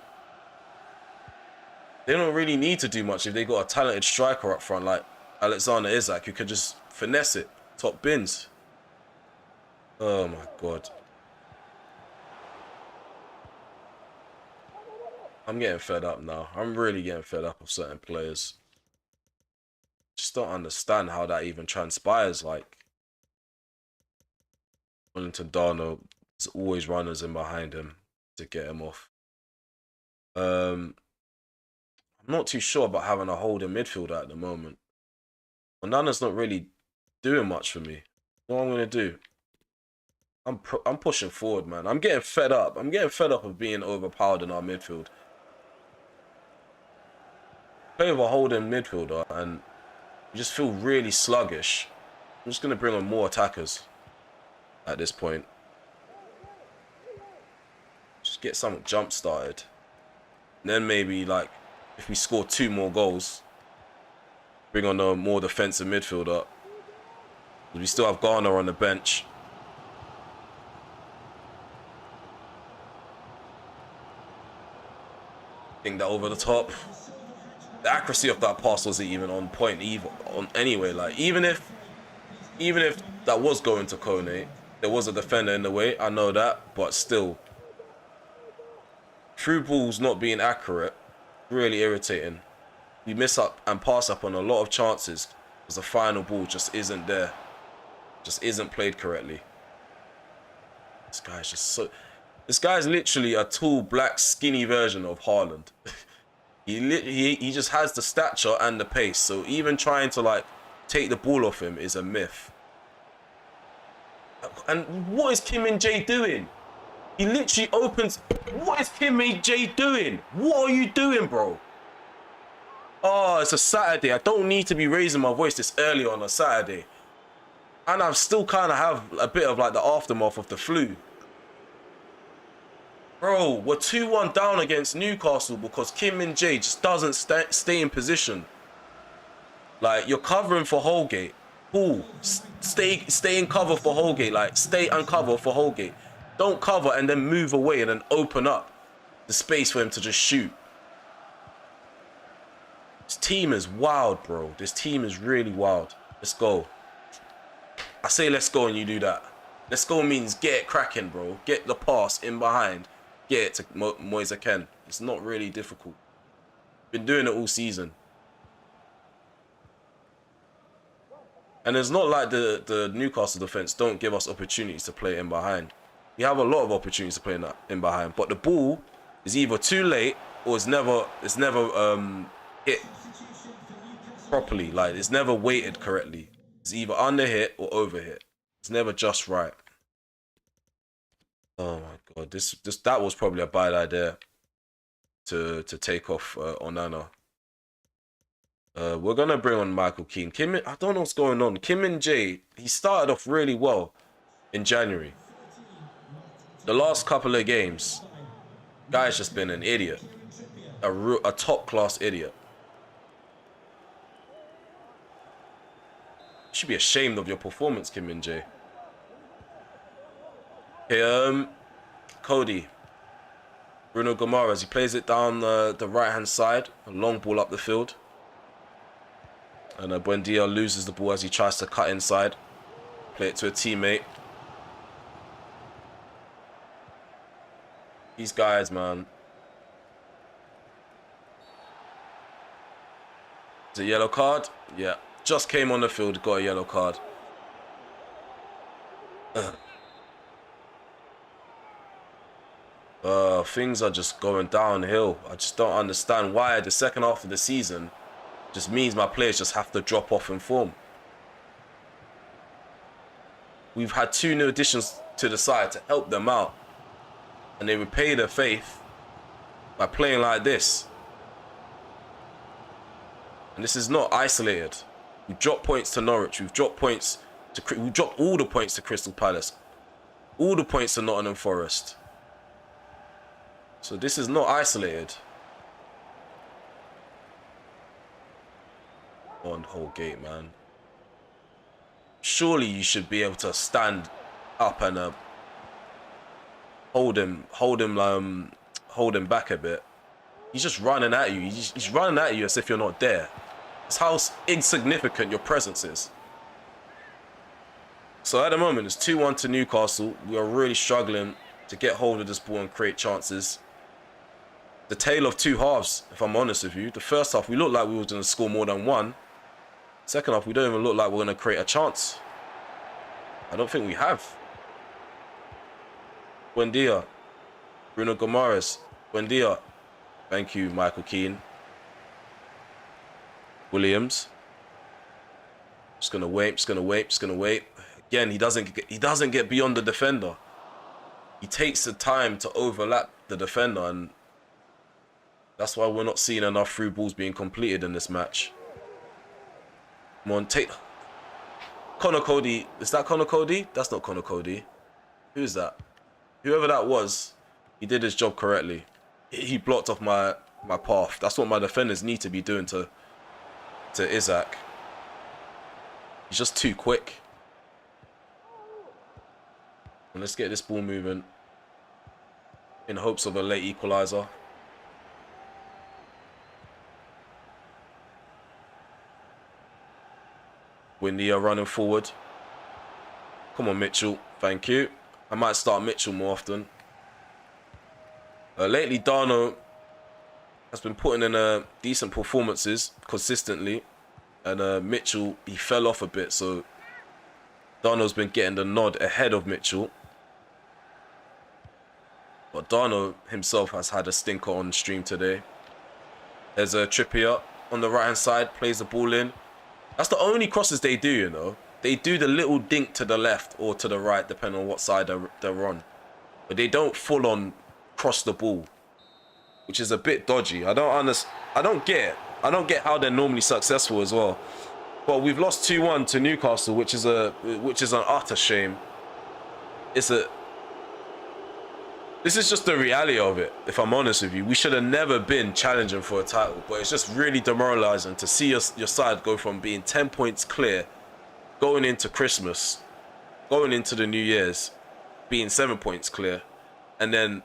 They don't really need to do much if they got a talented striker up front like Alexander Isak, who could just finesse it, top bins. Oh my god. I'm getting fed up now. I'm really getting fed up of certain players. Just don't understand how that even transpires. Like, Wellington Darno, there's always runners in behind him to get him off. I'm not too sure about having a holding midfielder at the moment. Onana's not really doing much for me. What am I gonna do? I'm pushing forward, man. I'm getting fed up. I'm getting fed up of being overpowered in our midfield. Play with a holding midfielder and you just feel really sluggish. I'm just going to bring on more attackers at this point. Just get something jump started. And then maybe, like, if we score 2 more goals, bring on a more defensive midfielder. We still have Garner on the bench. Think that over the top. The accuracy of that pass wasn't even on point anyway. Like, even if that was going to Kone, there was a defender in the way, I know that, but still, through balls not being accurate, really irritating. We miss up and pass up on a lot of chances because the final ball just isn't there, just isn't played correctly. This guy's just so... This guy's literally a tall, black, skinny version of Haaland. he just has the stature and the pace, so even trying to, like, take the ball off him is a myth. And what is Kim Min-jae doing? He literally opens... What is Kim Min-jae doing? What are you doing, bro? Oh, it's a Saturday. I don't need to be raising my voice this early on a Saturday. And I still kind of have a bit of, like, the aftermath of the flu. Bro, we're 2-1 down against Newcastle because Kim Min-jae just doesn't stay in position. Like, you're covering for Holgate. Cool. Stay in cover for Holgate. Like, stay and cover for Holgate. Don't cover and then move away and then open up the space for him to just shoot. This team is wild, bro. This team is really wild. Let's go. I say let's go and you do that. Let's go means get it cracking, bro. Get the pass in behind. Get it to Moise Kean. It's not really difficult. Been doing it all season. And it's not like the Newcastle defence don't give us opportunities to play in behind. We have a lot of opportunities to play in behind. But the ball is either too late or it's never hit properly. Like, it's never weighted correctly. It's either under hit or over hit. It's never just right. Oh my god, that was probably a bad idea to take off Onana. We're gonna bring on Michael Keane. I don't know what's going on. Kim Min-jae, he started off really well in January. The last couple of games, guy's just been an idiot, a top class idiot. You should be ashamed of your performance, Kim Min-jae. Okay, Cody. Bruno Gomares, he plays it down the right-hand side. A long ball up the field. And Buendia loses the ball as he tries to cut inside. Play it to a teammate. These guys, man. Is it a yellow card? Yeah. Just came on the field, got a yellow card. Things are just going downhill. I just don't understand why the second half of the season just means my players just have to drop off in form. We've had 2 new additions to the side to help them out, and they repay their faith by playing like this. And this is not isolated. We've dropped points to Norwich. We've dropped all the points to Crystal Palace, all the points to Nottingham Forest. So this is not isolated. On Holgate, man. Surely you should be able to stand up and hold him back a bit. He's just running at you. He's running at you as if you're not there. That's how insignificant your presence is. So at the moment, it's 2-1 to Newcastle. We are really struggling to get hold of this ball and create chances. The tale of 2 halves, if I'm honest with you. The first half, we looked like we were going to score more than 1. Second half, we don't even look like we're going to create a chance. I don't think we have. Buendia. Bruno Gomares. Buendia. Thank you, Michael Keane. Williams. Just going to wait. Again, he doesn't get beyond the defender. He takes the time to overlap the defender, and that's why we're not seeing enough through balls being completed in this match. Come on, Connor Cody. Is that Connor Cody? That's not Connor Cody. Who's that? Whoever that was, he did his job correctly. He blocked off my path. That's what my defenders need to be doing to Isaac. He's just too quick. And let's get this ball moving in hopes of a late equaliser. Windy are running forward. Come on, Mitchell. Thank you. I might start Mitchell more often. Lately, Darno has been putting in decent performances consistently. And Mitchell, he fell off a bit. So Darno's been getting the nod ahead of Mitchell. But Darno himself has had a stinker on stream today. There's a Trippier on the right-hand side. Plays the ball in. That's the only crosses they do, you know. They do the little dink to the left or to the right, depending on what side they're on. But they don't full on cross the ball, which is a bit dodgy. I don't get it. I don't get how they're normally successful as well. But we've lost 2-1 to Newcastle, which is an utter shame. This is just the reality of it, if I'm honest with you. We should have never been challenging for a title, but it's just really demoralising to see your side go from being 10 points clear, going into Christmas, going into the New Year's, being 7 points clear, and then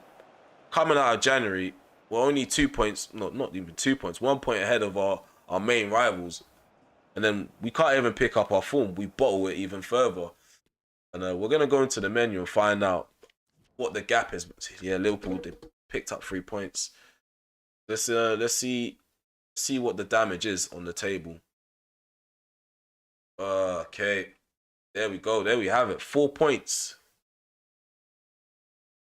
coming out of January, we're only 2 points, not even 2 points, 1 point ahead of our main rivals. And then we can't even pick up our form. We bottle it even further. And we're going to go into the menu and find out what the gap is. Yeah, Liverpool, they picked up 3 points. Let's see what the damage is on the table. Okay, there we go. There we have it. 4 points.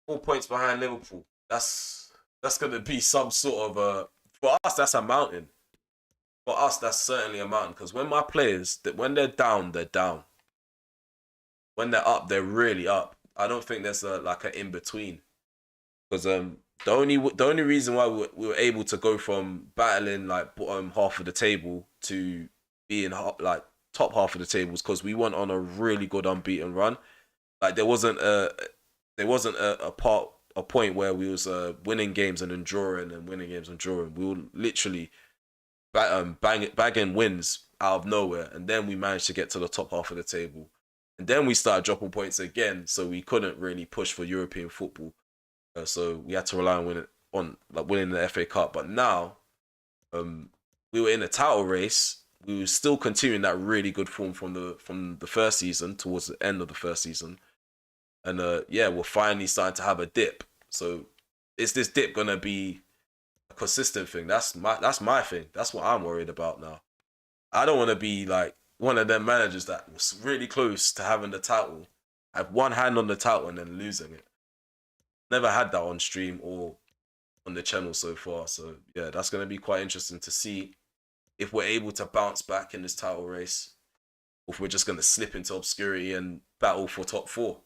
4 points behind Liverpool. That's gonna be some sort of for us. That's a mountain. For us, that's certainly a mountain. Because when my players, when they're down, they're down. When they're up, they're really up. I don't think there's like an in between, because the only reason why we were able to go from battling like bottom half of the table to being like top half of the table is because we went on a really good unbeaten run. Like there wasn't a point where we was winning games and then drawing and winning games and drawing. We were literally bagging wins out of nowhere, and then we managed to get to the top half of the table. And then we started dropping points again, so we couldn't really push for European football. So we had to rely on winning the FA Cup. But now, we were in a title race. We were still continuing that really good form from the first season towards the end of the first season, and yeah, we're finally starting to have a dip. So is this dip gonna be a consistent thing? That's my thing. That's what I'm worried about now. I don't want to be like one of them managers that was really close to having the title, have one hand on the title and then losing it. Never had that on stream or on the channel so far. So yeah, that's going to be quite interesting to see if we're able to bounce back in this title race, or if we're just going to slip into obscurity and battle for top 4.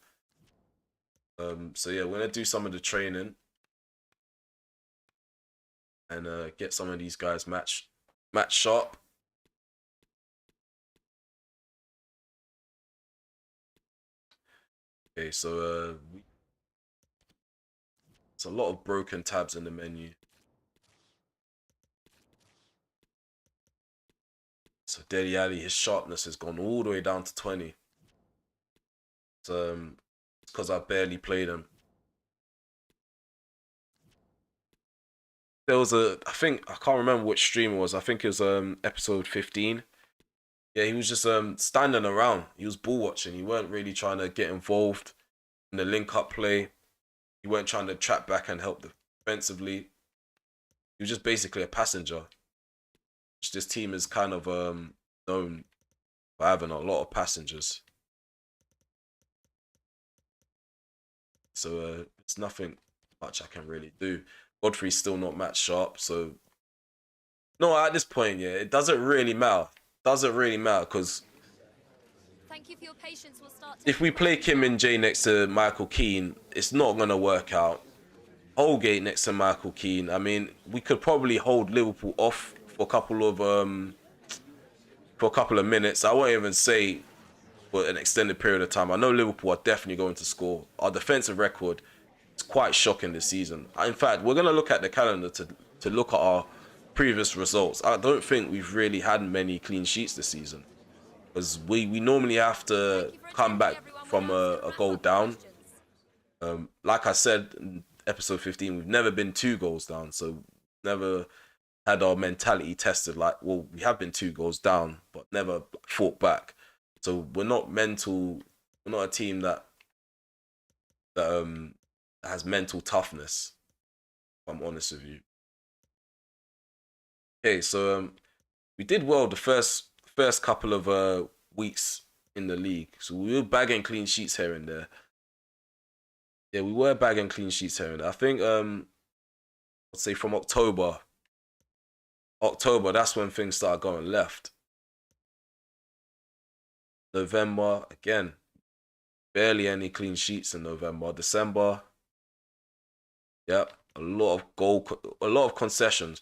So yeah, we're going to do some of the training and get some of these guys match sharp. Okay, so it's a lot of broken tabs in the menu. So Dele Alli, his sharpness has gone all the way down to 20. So it's because I barely played him. There was I can't remember which stream it was. I think it was episode 15. Yeah, he was just standing around. He was ball watching. He weren't really trying to get involved in the link-up play. He weren't trying to trap back and help defensively. He was just basically a passenger. Which this team is kind of known for having a lot of passengers. So it's nothing much I can really do. Godfrey's still not match sharp, so no, at this point, yeah, it doesn't really matter. Doesn't really matter, because if we play Kim and Jay next to Michael Keane, it's not gonna work out. Holgate next to Michael Keane, I mean, we could probably hold Liverpool off for a couple of minutes. I won't even say for an extended period of time. I know Liverpool are definitely going to score. Our defensive record is quite shocking this season. In fact, we're going to look at the calendar to look at our previous results. I don't think we've really had many clean sheets this season, because we normally have to come back from a goal down. Like I said in episode 15, we've never been 2 goals down, so never had our mentality tested. Like, well, we have been 2 goals down, but never fought back. So we're not mental. We're not a team that has mental toughness, if I'm honest with you. Okay, so we did well the first couple of weeks in the league. So we were bagging clean sheets here and there. Yeah, we were bagging clean sheets here and there. I think let's say from October, that's when things started going left. November, again, barely any clean sheets in November. December, yep, a lot of concessions.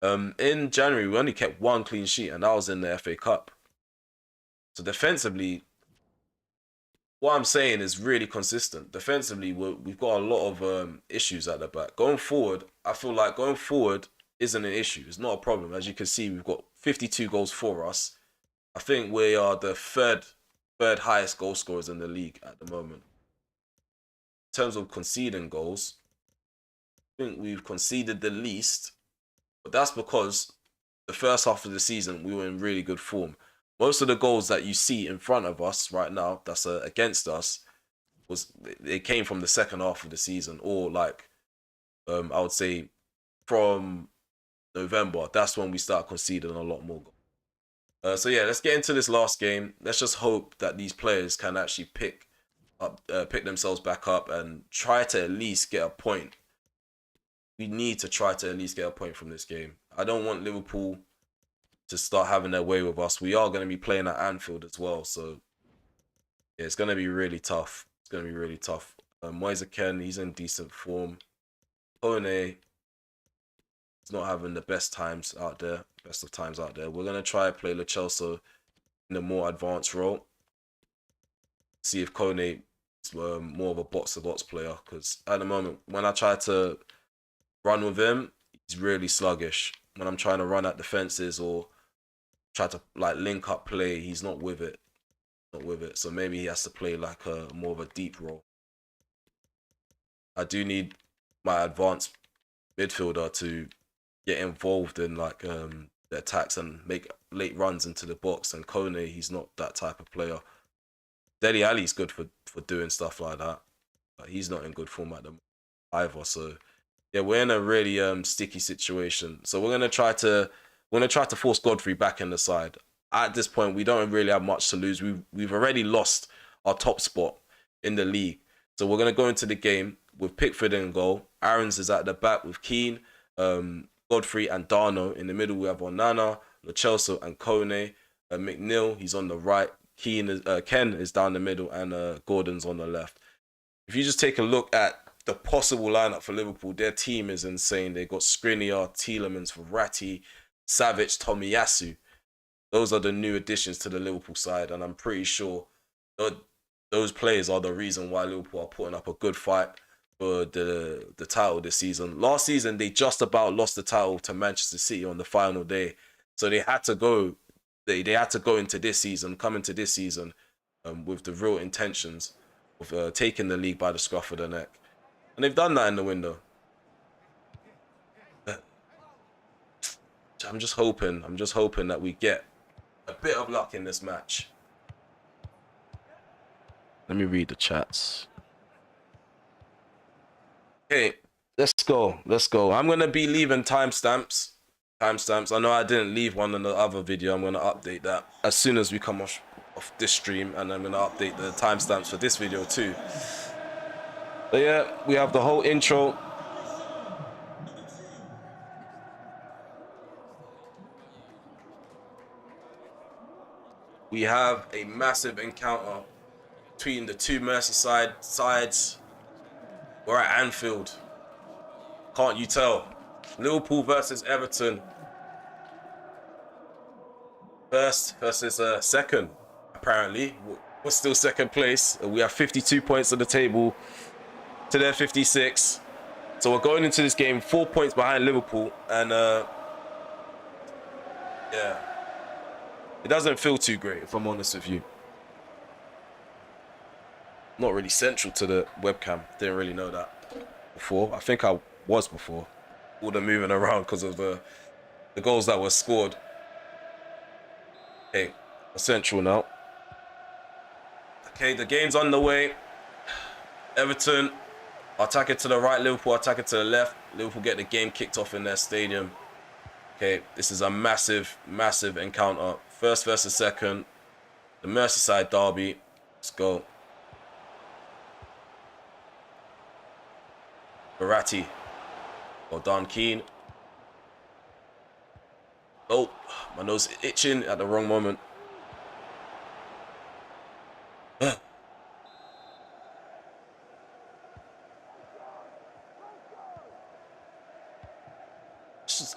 In January, we only kept 1 clean sheet, and that was in the FA Cup. So defensively, what I'm saying is really consistent. Defensively, we've got a lot of issues at the back. Going forward, I feel like going forward isn't an issue. It's not a problem. As you can see, we've got 52 goals for us. I think we are the third highest goal scorers in the league at the moment. In terms of conceding goals, I think we've conceded the least, but that's because the first half of the season we were in really good form. Most of the goals that you see in front of us right now, that's against us, they came from the second half of the season, or like I would say from November. That's when we start conceding a lot more goals. So yeah, let's get into this last game. Let's just hope that these players can actually pick themselves back up and try to at least get a point. We need to try to at least get a point from this game. I don't want Liverpool to start having their way with us. We are going to be playing at Anfield as well, so yeah, it's going to be really tough. It's going to be really tough. Moise Kean, he's in decent form. Kone, he's not having the best of times out there. We're going to try to play Lo Celso in a more advanced role. See if Kone is more of a box-to-box player, because at the moment, when I try to run with him, he's really sluggish. When I'm trying to run at defenses or try to like link up play, he's not with it. So maybe he has to play like a more of a deep role. I do need my advanced midfielder to get involved in like the attacks and make late runs into the box, and Kone, he's not that type of player. Dele Alli's good for doing stuff like that, but he's not in good form at the moment either. So yeah, we're in a really sticky situation. So we're gonna try to force Godfrey back in the side. At this point, we don't really have much to lose. We've already lost our top spot in the league. So we're gonna go into the game with Pickford in goal. Aarons is at the back with Keane, Godfrey and Darno. In the middle, we have Onana, Lo Celso and Kone. McNeil, he's on the right. Ken is down the middle, and Gordon's on the left. If you just take a look at the possible lineup for Liverpool, their team is insane. They got Skriniar, Tielemans, Verratti, Savic, Tomiyasu. Those are the new additions to the Liverpool side, and I'm pretty sure those players are the reason why Liverpool are putting up a good fight for the title this season. Last season, they just about lost the title to Manchester City on the final day, so they had to go. They had to go into this season, come into this season with the real intentions of taking the league by the scruff of the neck. And they've done that in the window. I'm just hoping that we get a bit of luck in this match. Let me read the chats. Okay, let's go. I'm going to be leaving timestamps. I know I didn't leave one in the other video. I'm going to update that as soon as we come off this stream, and I'm going to update the timestamps for this video too. But yeah, we have the whole intro. We have a massive encounter between the two Merseyside sides. We're at Anfield. Can't you tell? Liverpool versus Everton. First versus second, apparently. We're still second place. We have 52 points on the table to their 56. So we're going into this game 4 points behind Liverpool. And yeah, it doesn't feel too great, if I'm honest with you. Not really central to the webcam. Didn't really know that before. I think I was before. All the moving around because of the goals that were scored. Okay, central now. Okay, the game's underway. Everton attack it to the right, Liverpool attack it to the left. Liverpool get the game kicked off in their stadium. Okay, this is a massive, massive encounter. First versus second. The Merseyside derby. Let's go. Verratti. Well done, Keane. Oh, my nose itching at the wrong moment.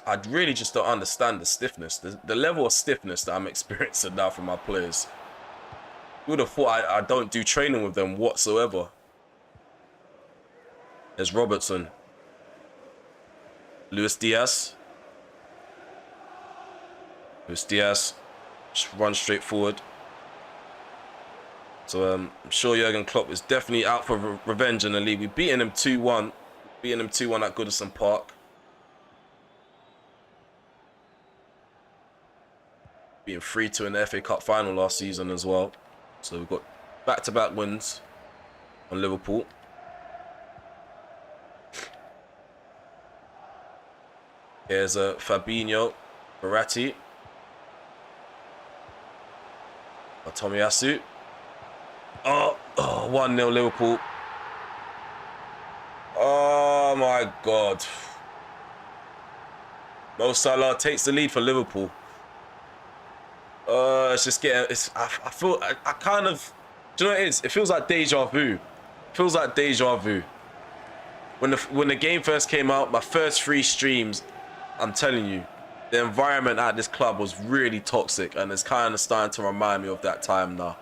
I really just don't understand the stiffness, the level of stiffness that I'm experiencing now from my players. You would have thought I don't do training with them whatsoever. There's Robertson. Luis Diaz. Luis Diaz. Just run straight forward. So I'm sure Jurgen Klopp is definitely out for revenge in the league. We've beaten him 2-1. Beating him 2-1 at Goodison Park. Being 3-2 in the FA Cup final last season as well. So we've got back-to-back wins on Liverpool. Here's Fabinho, Verratti, Tomiyasu. Oh, 1-0 Liverpool. Oh my God. Mo Salah takes the lead for Liverpool. It's just getting. I feel. I kind of. Do you know what it is? It feels like deja vu. It feels like deja vu. When the game first came out, my first 3 streams, I'm telling you, the environment at this club was really toxic, and it's kind of starting to remind me of that time now.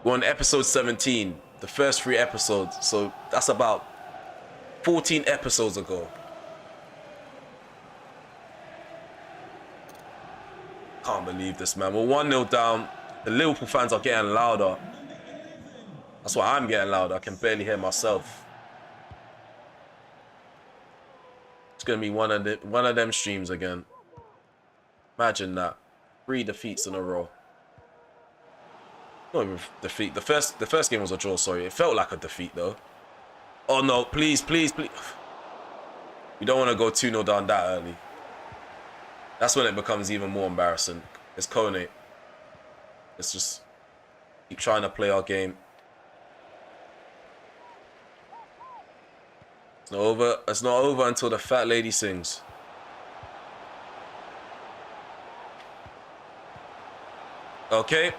We're on episode 17, the first 3 episodes, so that's about 14 episodes ago. Can't believe this, man. We're 1-0 down. The Liverpool fans are getting louder. That's why I'm getting louder. I can barely hear myself. It's gonna be one of them streams again. Imagine that. 3 defeats in a row. Not even defeat. The first game was a draw. Sorry, it felt like a defeat though. Oh no! Please, please, please. We don't want to go 2-0 down that early. That's when it becomes even more embarrassing. It's Kone. Let's just keep trying to play our game. It's not over. It's not over until the fat lady sings. Okay.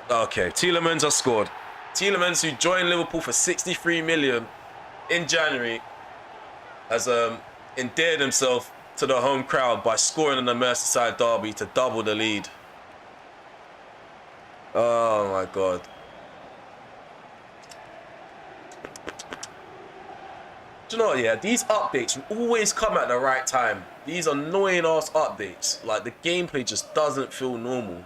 Okay. Tielemans has scored. Tielemans, who joined Liverpool for 63 million in January, has endeared himself to the home crowd by scoring in the Merseyside derby to double the lead. Oh my God. Do you know what, yeah? These updates always come at the right time. These annoying ass updates. Like, the gameplay just doesn't feel normal.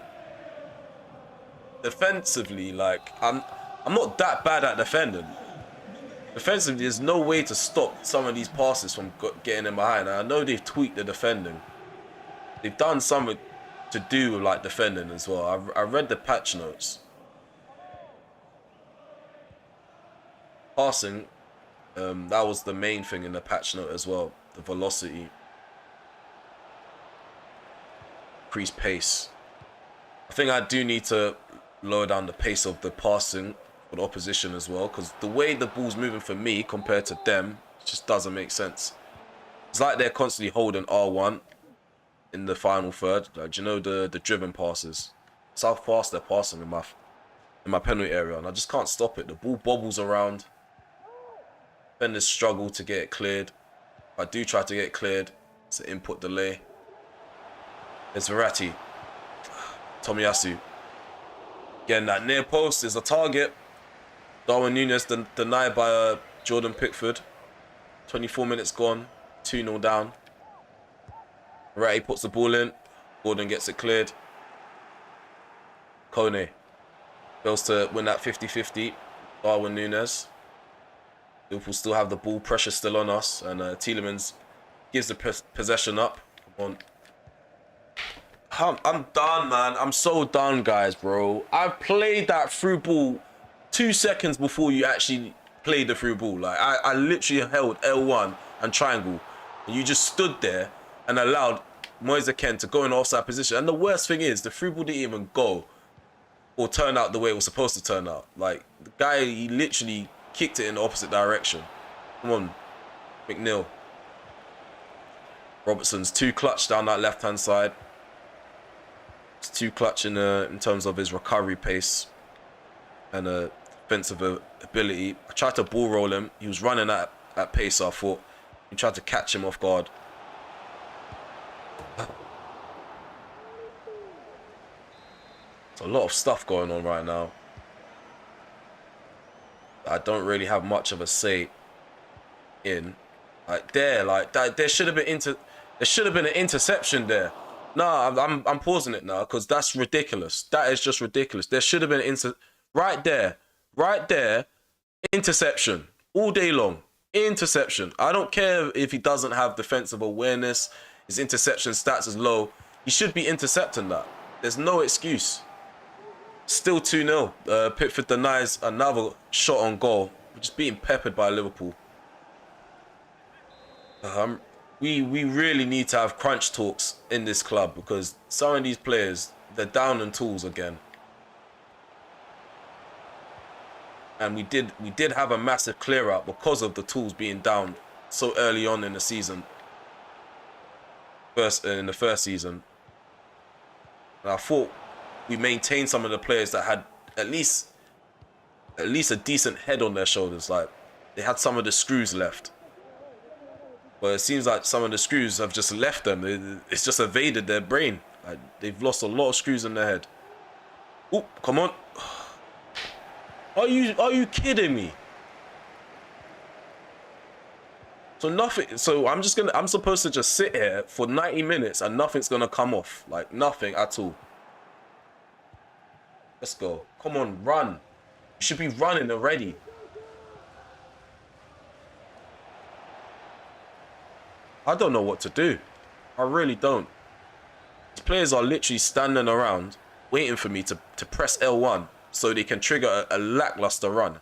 Defensively, like, I'm not that bad at defending. Defensively, there's no way to stop some of these passes from getting in behind. And I know they've tweaked the defending. They've done something to do with like defending as well. I read the patch notes. Passing, that was the main thing in the patch note as well. The velocity, increased pace. I think I do need to lower down the pace of the passing for the opposition as well, because the way the ball's moving for me compared to them just doesn't make sense. It's like they're constantly holding R1 in the final third. Like, you know, the driven passes. It's how fast they're passing in my penalty area, and I just can't stop it. The ball bobbles around. Defenders struggle to get it cleared. If I do try to get it cleared, it's an input delay. There's Verratti. Tomiyasu. Again, that near post is a target. Darwin Núñez denied by Jordan Pickford. 24 minutes gone. 2-0 down. Ratty puts the ball in. Gordon gets it cleared. Kone fails to win that 50-50. Darwin Núñez. Liverpool still have the ball. Pressure still on us. And Tielemans gives the possession up. Come on. I'm done, man. I'm so done, guys, bro. I've played that through ball 2 seconds before you actually played the through ball. Like, I literally held L1 and triangle. And you just stood there and allowed Moise Kean to go in offside position. And the worst thing is, the through ball didn't even go or turn out the way it was supposed to turn out. Like, the guy, he literally kicked it in the opposite direction. Come on, McNeil. Robertson's too clutch down that left-hand side. It's too clutch in terms of his recovery pace and defensive ability. I tried to ball roll him. He was running at pace, so I thought he tried to catch him off guard. There's a lot of stuff going on right now. I don't really have much of a say in. Like that, there should have been an interception there. Nah, I'm pausing it now because that's ridiculous. That is just ridiculous. There should have been an right there, interception all day long. Interception. I don't care if he doesn't have defensive awareness. His interception stats is low. He should be intercepting that. There's no excuse. Still 2-0. Pickford denies another shot on goal. We're just being peppered by Liverpool. We really need to have crunch talks in this club because some of these players, they're down in tools again. And we did have a massive clear out because of the tools being down so early on in the season. In the first season. And I thought we maintained some of the players that had at least a decent head on their shoulders. Like, they had some of the screws left. But it seems like some of the screws have just left them. It's just evaded their brain. Like, they've lost a lot of screws in their head. Oh, come on. Are you kidding me? So I'm supposed to just sit here for 90 minutes and nothing's gonna come off. Like, nothing at all. Let's go. Come on, run. You should be running already. I don't know what to do. I really don't. These players are literally standing around waiting for me to press L1 so they can trigger a lackluster run.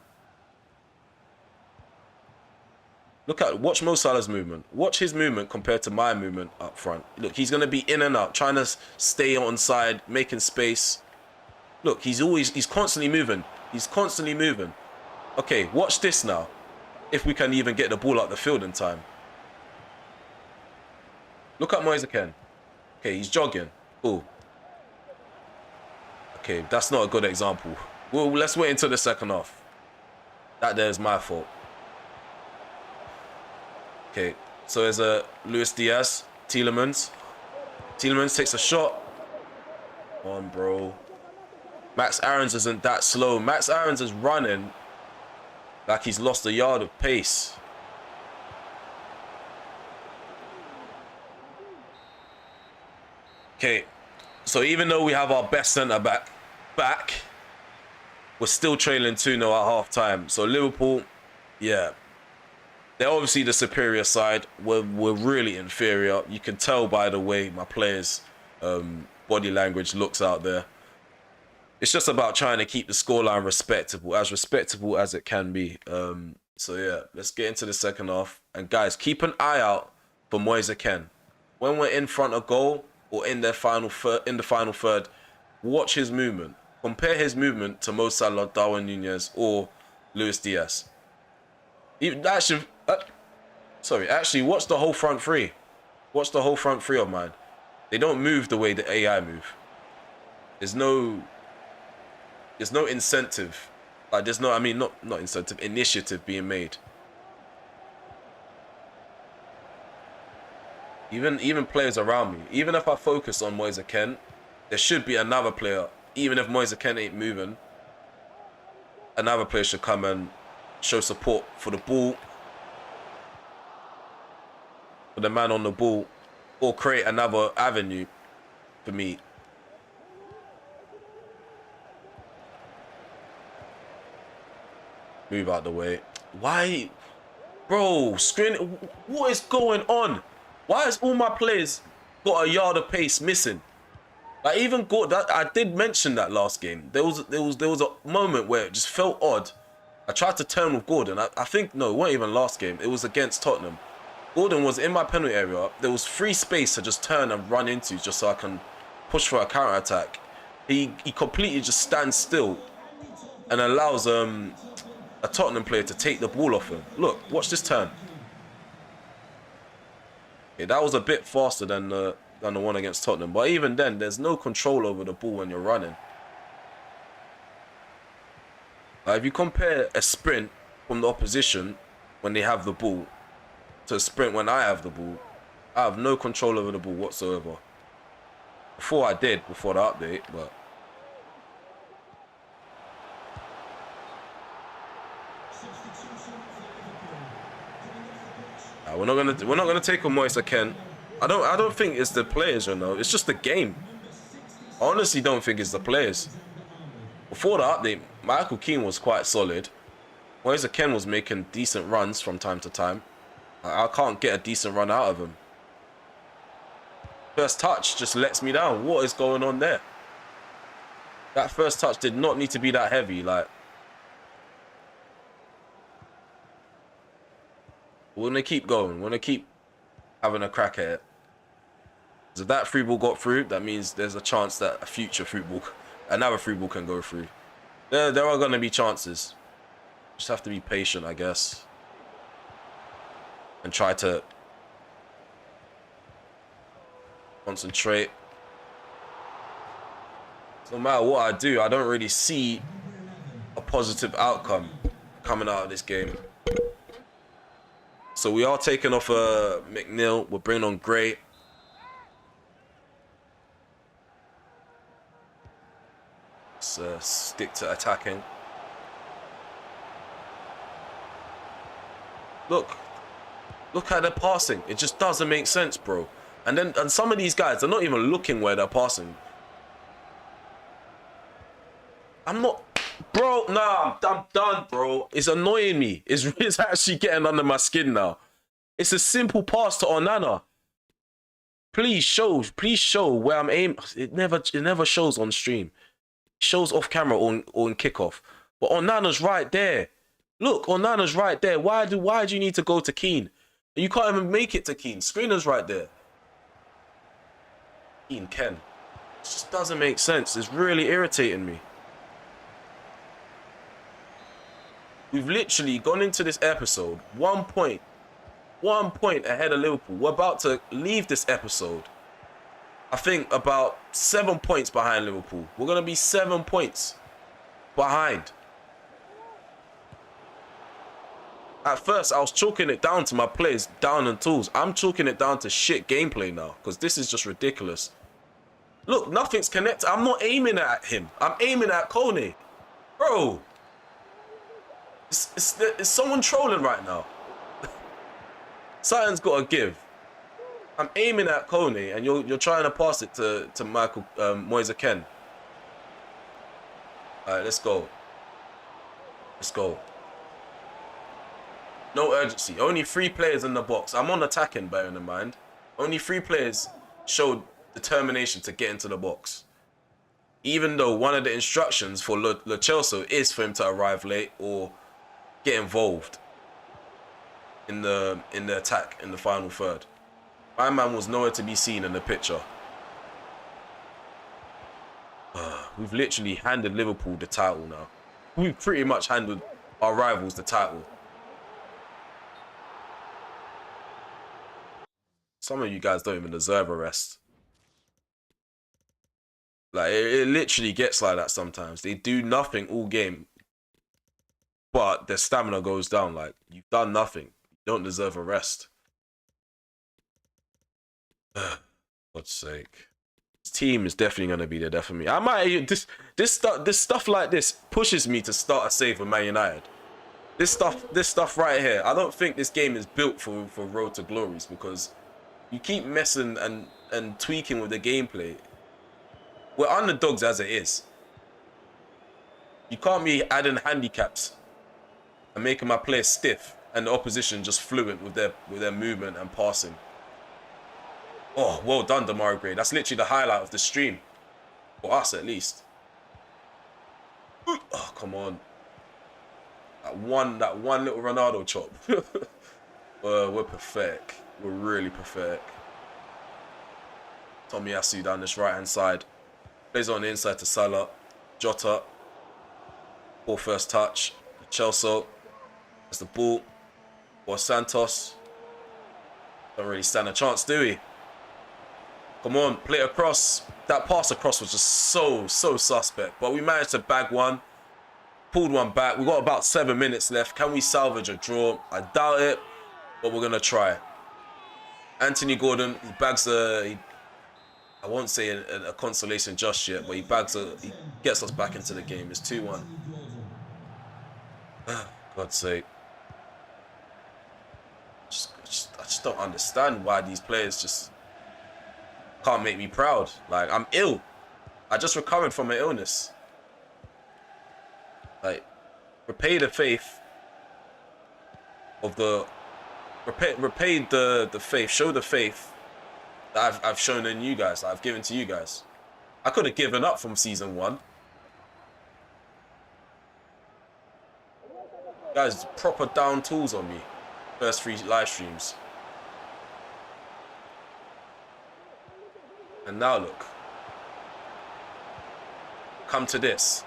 Watch Mo Salah's movement. Watch his movement compared to my movement up front. Look, he's going to be in and out, trying to stay on side, making space. Look, he's constantly moving. He's constantly moving. Okay, watch this now. If we can even get the ball out the field in time. Look at Moise Kean. Okay, he's jogging. Cool. Okay, that's not a good example. Well, let's wait until the second half. That there is my fault. Okay, so there's a Luis Diaz, Tielemans. Tielemans takes a shot. Come on, bro. Max Aarons isn't that slow. Max Aarons is running like he's lost a yard of pace. Okay, so even though we have our best centre back, we're still trailing 2-0 at half time. So Liverpool, yeah, they're obviously the superior side. We're really inferior. You can tell by the way my players' body language looks out there. It's just about trying to keep the scoreline respectable as it can be. So yeah, let's get into the second half. And guys, keep an eye out for Moise Kean. When we're in front of goal or in the final third, watch his movement. Compare his movement to Mo Salah, Darwin Núñez, or Luis Diaz. Actually, watch the whole front three. Watch the whole front three of mine. They don't move the way the AI move. There's no incentive. Like, there's no, not incentive, initiative being made. Even players around me. Even if I focus on Moise Kean, there should be another player. Even if Moise Kean ain't moving, another player should come and show support for the ball, for the man on the ball, or create another avenue for me. Move out the way. Why? Bro, screen. What is going on? Why has all my players got a yard of pace missing? Like, even Gordon, I did mention that last game. There was a moment where it just felt odd. I tried to turn with Gordon. I think, no, it wasn't even last game. It was against Tottenham. Gordon was in my penalty area. There was free space to just turn and run into just so I can push for a counter attack. He completely just stands still and allows a Tottenham player to take the ball off him. Look, watch this turn. Yeah, that was a bit faster than the one against Tottenham. But even then, there's no control over the ball when you're running. If you compare a sprint from the opposition when they have the ball to a sprint when I have the ball, I have no control over the ball whatsoever. Before I did, before the update, but... We're not gonna take on Moise Ken. I don't think it's the players, you know. It's just the game. I honestly don't think it's the players. Before the update, Michael Keane was quite solid. Moise Ken was making decent runs from time to time. I can't get a decent run out of him. First touch just lets me down. What is going on there? That first touch did not need to be that heavy. Like, we're gonna keep going. We're gonna keep having a crack at it. So if that free ball got through, that means there's a chance that a future free ball, another free ball can go through. There are gonna be chances. Just have to be patient, I guess, and try to concentrate. So no matter what I do, I don't really see a positive outcome coming out of this game. So we are taking off McNeil. We're bringing on Gray. Let's stick to attacking. Look at their passing. It just doesn't make sense, bro. And some of these guys, they're not even looking where they're passing. I'm not, bro. Nah, I'm done, bro. It's annoying me. It's actually getting under my skin now. It's a simple pass to Onana. Please show where I'm aiming. It never shows on stream. It shows off camera or in kickoff. But Onana's right there. Look, Onana's right there. Why do you need to go to Keane? You can't even make it to Keane. Screener's right there. Ken. It just doesn't make sense. It's really irritating me. We've literally gone into this episode 1 point ahead of Liverpool. We're about to leave this episode, I think, about 7 points behind Liverpool. We're going to be 7 points behind. At first, I was chalking it down to my players down on tools. I'm chalking it down to shit gameplay now, because this is just ridiculous. Look, nothing's connected. I'm not aiming at him. I'm aiming at Kone. Bro. Is someone trolling right now? Something's got to give. I'm aiming at Kone, and you're trying to pass it to Michael Moise Ken. All right, let's go. Let's go. No urgency. Only 3 players in the box. I'm on attacking, bearing in mind. Only 3 players showed determination to get into the box. Even though one of the instructions for Lo Celso is for him to arrive late or get involved in the attack in the final third. My man was nowhere to be seen in the picture. We've literally handed Liverpool the title now. We've pretty much handed our rivals the title. Some of you guys don't even deserve a rest. Like, it literally gets like that sometimes. They do nothing all game, but their stamina goes down. Like, you've done nothing. You don't deserve a rest. God's sake. This team is definitely gonna be the death for me. I might this stuff like this pushes me to start a save with Man United. This stuff right here. I don't think this game is built for Road to Glories because you keep messing and tweaking with the gameplay. We're underdogs as it is. You can't be adding handicaps and making my players stiff and the opposition just fluent with their movement and passing. Oh, well done, Demarai Gray. That's literally the highlight of the stream. For us, at least. Oh, come on. That one little Ronaldo chop. We're pathetic. We're really pathetic. Tomiyasu down this right-hand side. Plays on the inside to Salah. Jota. Poor first touch. Chelsea. That's the ball. Or Santos. Don't really stand a chance, do we? Come on, play it across. That pass across was just so suspect. But we managed to bag one. Pulled one back. We've got about 7 minutes left. Can we salvage a draw? I doubt it, but we're going to try. Anthony Gordon, he bags I won't say a consolation just yet, but he gets us back into the game. It's 2-1. God's sake. I just don't understand why these players just can't make me proud. Like, I'm ill. I just recovered from an illness. Like, repay the faith of the... Repay the faith. Show the faith that I've shown in you guys, that I've given to you guys. I could have given up from season 1. Guys, proper down tools on me. First 3 live streams. And now look. Come to this.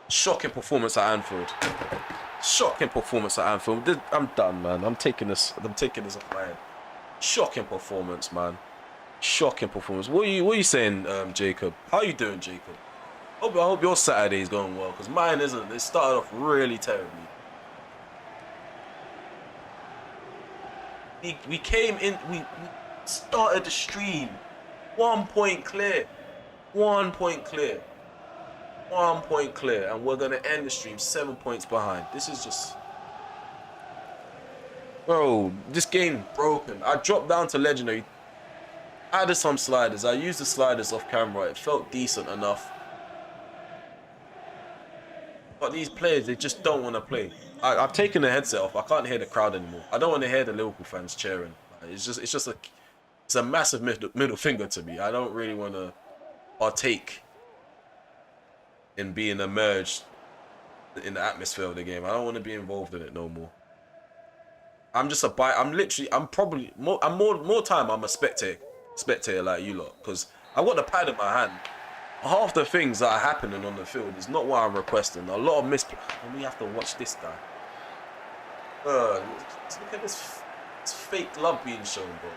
Shocking performance at Anfield. Shocking performance at Anfield. I'm done, man. I'm taking this off my head. Shocking performance, man. Shocking performance. What are you saying, Jacob? How are you doing, Jacob? I hope your Saturday is going well, because mine isn't. It started off really terribly. We came in, we started the stream 1 point clear. 1 point clear. 1 point clear. And we're going to end the stream 7 points behind. This is just... Bro, this game broken. I dropped down to Legendary. Added some sliders. I used the sliders off camera. It felt decent enough. But these players, they just don't want to play. I've taken the headset off. I can't hear the crowd anymore. I don't want to hear the Liverpool fans cheering. It's a massive middle finger to me. I don't really want to partake in being immersed in the atmosphere of the game. I don't want to be involved in it no more. I'm a spectator like you lot, because I've got the pad in my hand. Half the things that are happening on the field is not what I'm requesting. A lot of and we have to watch this guy. Look at this fake love being shown, bro.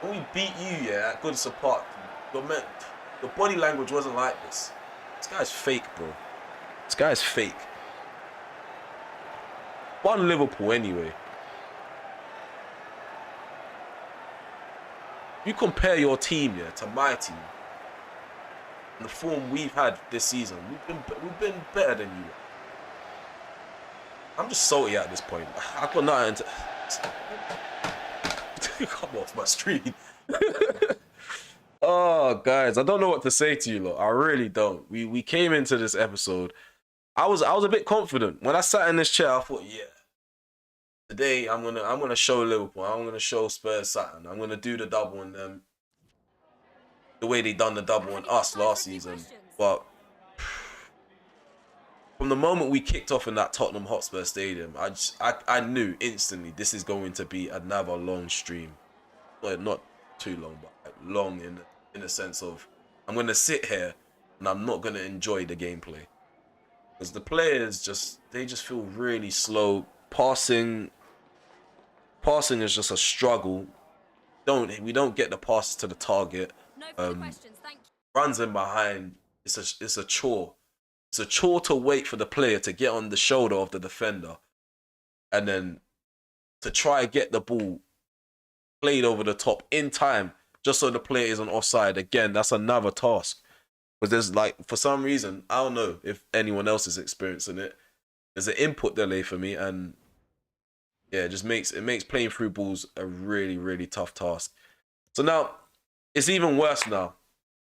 When we beat you, yeah, at Goodison Park, the body language wasn't like this. This guy's fake, bro. This guy's fake. One Liverpool anyway. You compare your team, yeah, to my team, and the form we've had this season, we've been better than you. I'm just salty at this point. I've got nothing to... Come off my stream. Oh, guys, I don't know what to say to you lot. I really don't. We came into this episode. I was a bit confident. When I sat in this chair, I thought, yeah, today I'm gonna show Liverpool. I'm gonna show Spurs something. I'm gonna do the double on them, the way they done the double on us last season. But from the moment we kicked off in that Tottenham Hotspur Stadium, I knew instantly this is going to be another long stream. Well, not too long, but long in the sense of I'm gonna sit here and I'm not gonna enjoy the gameplay, because the players just feel really slow. Passing is just a struggle. We don't get the passes to the target. No further questions, thank you. Runs in behind. It's a chore. It's a chore to wait for the player to get on the shoulder of the defender, and then to try and get the ball played over the top in time, just so the player isn't offside. Again, that's another task. Because there's like, for some reason, I don't know if anyone else is experiencing it. There's an input delay for me, and yeah, it makes playing through balls a really, really tough task. So now, it's even worse now.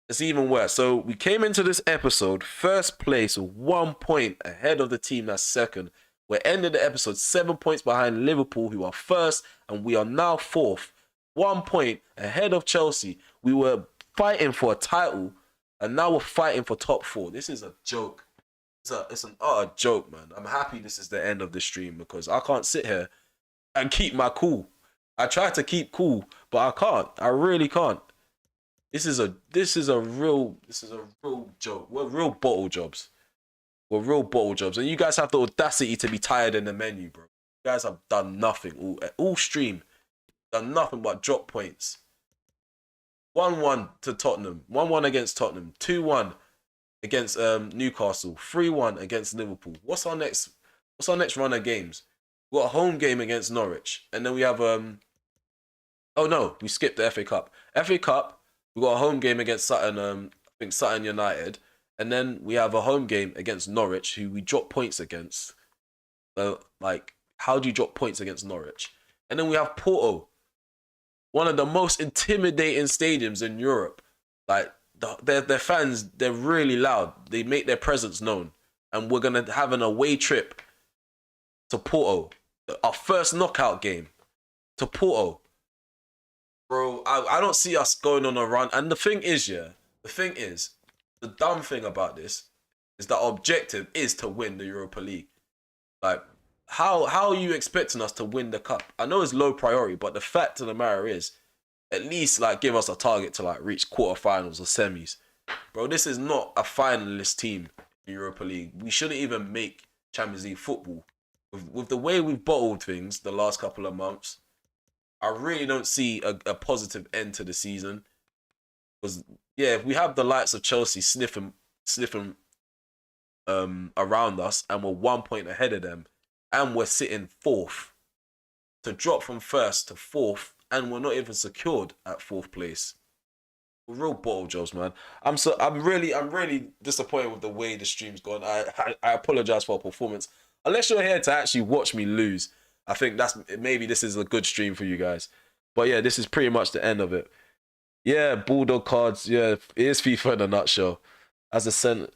It's even worse. So we came into this episode first place, 1 point ahead of the team that's second. We're ending the episode 7 points behind Liverpool, who are first, and we are now fourth. 1 point ahead of Chelsea. We were fighting for a title, and now we're fighting for top 4. This is a joke. It's an utter joke, man. I'm happy this is the end of the stream because I can't sit here and keep my cool. I try to keep cool, but I can't. I really can't. This is a real joke. We're real bottle jobs. We're real bottle jobs. And you guys have the audacity to be tired in the menu, bro. You guys have done nothing. All stream. Done nothing but drop points. 1-1 to Tottenham. 1-1 against Tottenham. 2-1 against Newcastle. 3-1 against Liverpool. What's our next run of games? We've got a home game against Norwich. And then we have oh no, we skipped the FA Cup. FA Cup, we got a home game against Sutton, I think Sutton United. And then we have a home game against Norwich, who we drop points against. Like, how do you drop points against Norwich? And then we have Porto, one of the most intimidating stadiums in Europe. Like, their fans, they're really loud. They make their presence known. And we're going to have an away trip to Porto. Our first knockout game to Porto. Bro, I don't see us going on a run. And the thing is, the dumb thing about this is that our objective is to win the Europa League. Like, how are you expecting us to win the cup? I know it's low priority, but the fact of the matter is, at least like give us a target to like reach quarterfinals or semis. Bro, this is not a finalist team in Europa League. We shouldn't even make Champions League football. With the way we've bottled things the last couple of months, I really don't see a positive end to the season. Because yeah, if we have the likes of Chelsea sniffing around us, and we're 1 point ahead of them, and we're sitting fourth, to drop from first to fourth, and we're not even secured at fourth place. We're real bottle jobs, man. I'm really disappointed with the way the stream's gone. I apologize for our performance. Unless you're here to actually watch me lose, I think maybe this is a good stream for you guys. But yeah, this is pretty much the end of it. Yeah, Bulldog cards. Yeah, it is FIFA in a nutshell. As a center,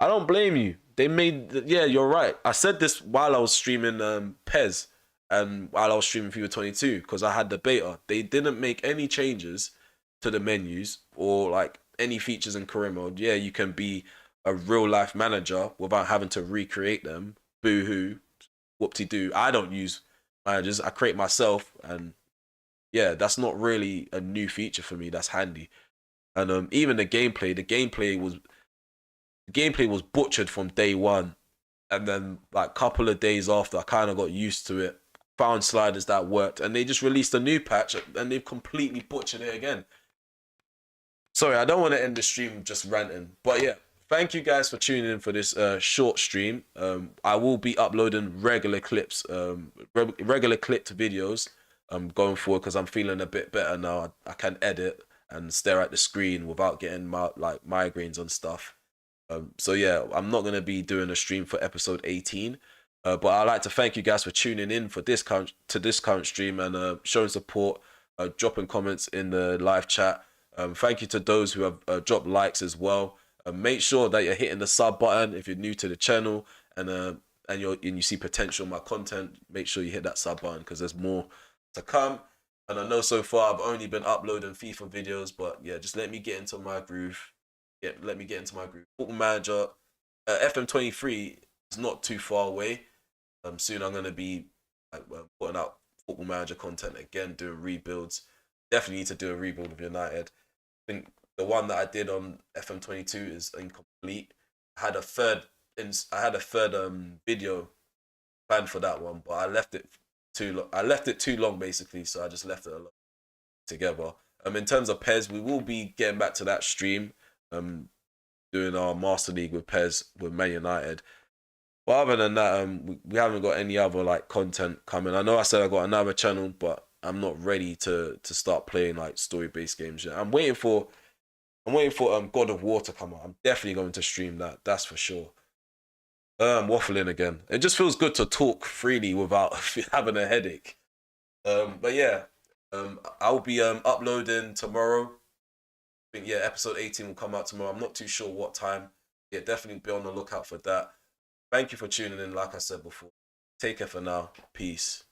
I don't blame you. Yeah, you're right. I said this while I was streaming PES and while I was streaming FIFA 22 because I had the beta. They didn't make any changes to the menus or like any features in career mode. Yeah, you can be a real life manager without having to recreate them. Boo hoo, whoop-de-doo. I don't use managers. I create myself, and yeah, that's not really a new feature for me. That's handy. And even the gameplay was butchered from day one, and then like a couple of days after, I kind of got used to it. Found sliders that worked, and they just released a new patch, and they've completely butchered it again. Sorry, I don't want to end the stream just ranting, but yeah. Thank you guys for tuning in for this short stream. I will be uploading regular clips, regular clipped videos going forward because I'm feeling a bit better now. I can edit and stare at the screen without getting migraines and stuff. So yeah, I'm not going to be doing a stream for episode 18. But I'd like to thank you guys for tuning in for this current stream and showing support, dropping comments in the live chat. Thank you to those who have dropped likes as well. Make sure that you're hitting the sub button if you're new to the channel and you see potential in my content. Make sure you hit that sub button because there's more to come. And I know so far I've only been uploading FIFA videos, but yeah, just let me get into my groove. Yeah, let me get into my groove. Football Manager, FM23 is not too far away. Soon I'm gonna be putting out Football Manager content again, doing rebuilds. Definitely need to do a rebuild with United. I think the one that I did on FM22 is incomplete. I had a third video planned for that one, but I left it too long basically, so I just left it alone together. In terms of PES, we will be getting back to that stream, doing our Master League with PES with Man United. But other than that, we haven't got any other like content coming. I know I said I got another channel, but I'm not ready to start playing like story-based games yet. I'm waiting for God of War to come out. I'm definitely going to stream that. That's for sure. I'm waffling again. It just feels good to talk freely without having a headache. But yeah, I'll be uploading tomorrow. I think yeah, episode 18 will come out tomorrow. I'm not too sure what time. Yeah, definitely be on the lookout for that. Thank you for tuning in. Like I said before, take care for now. Peace.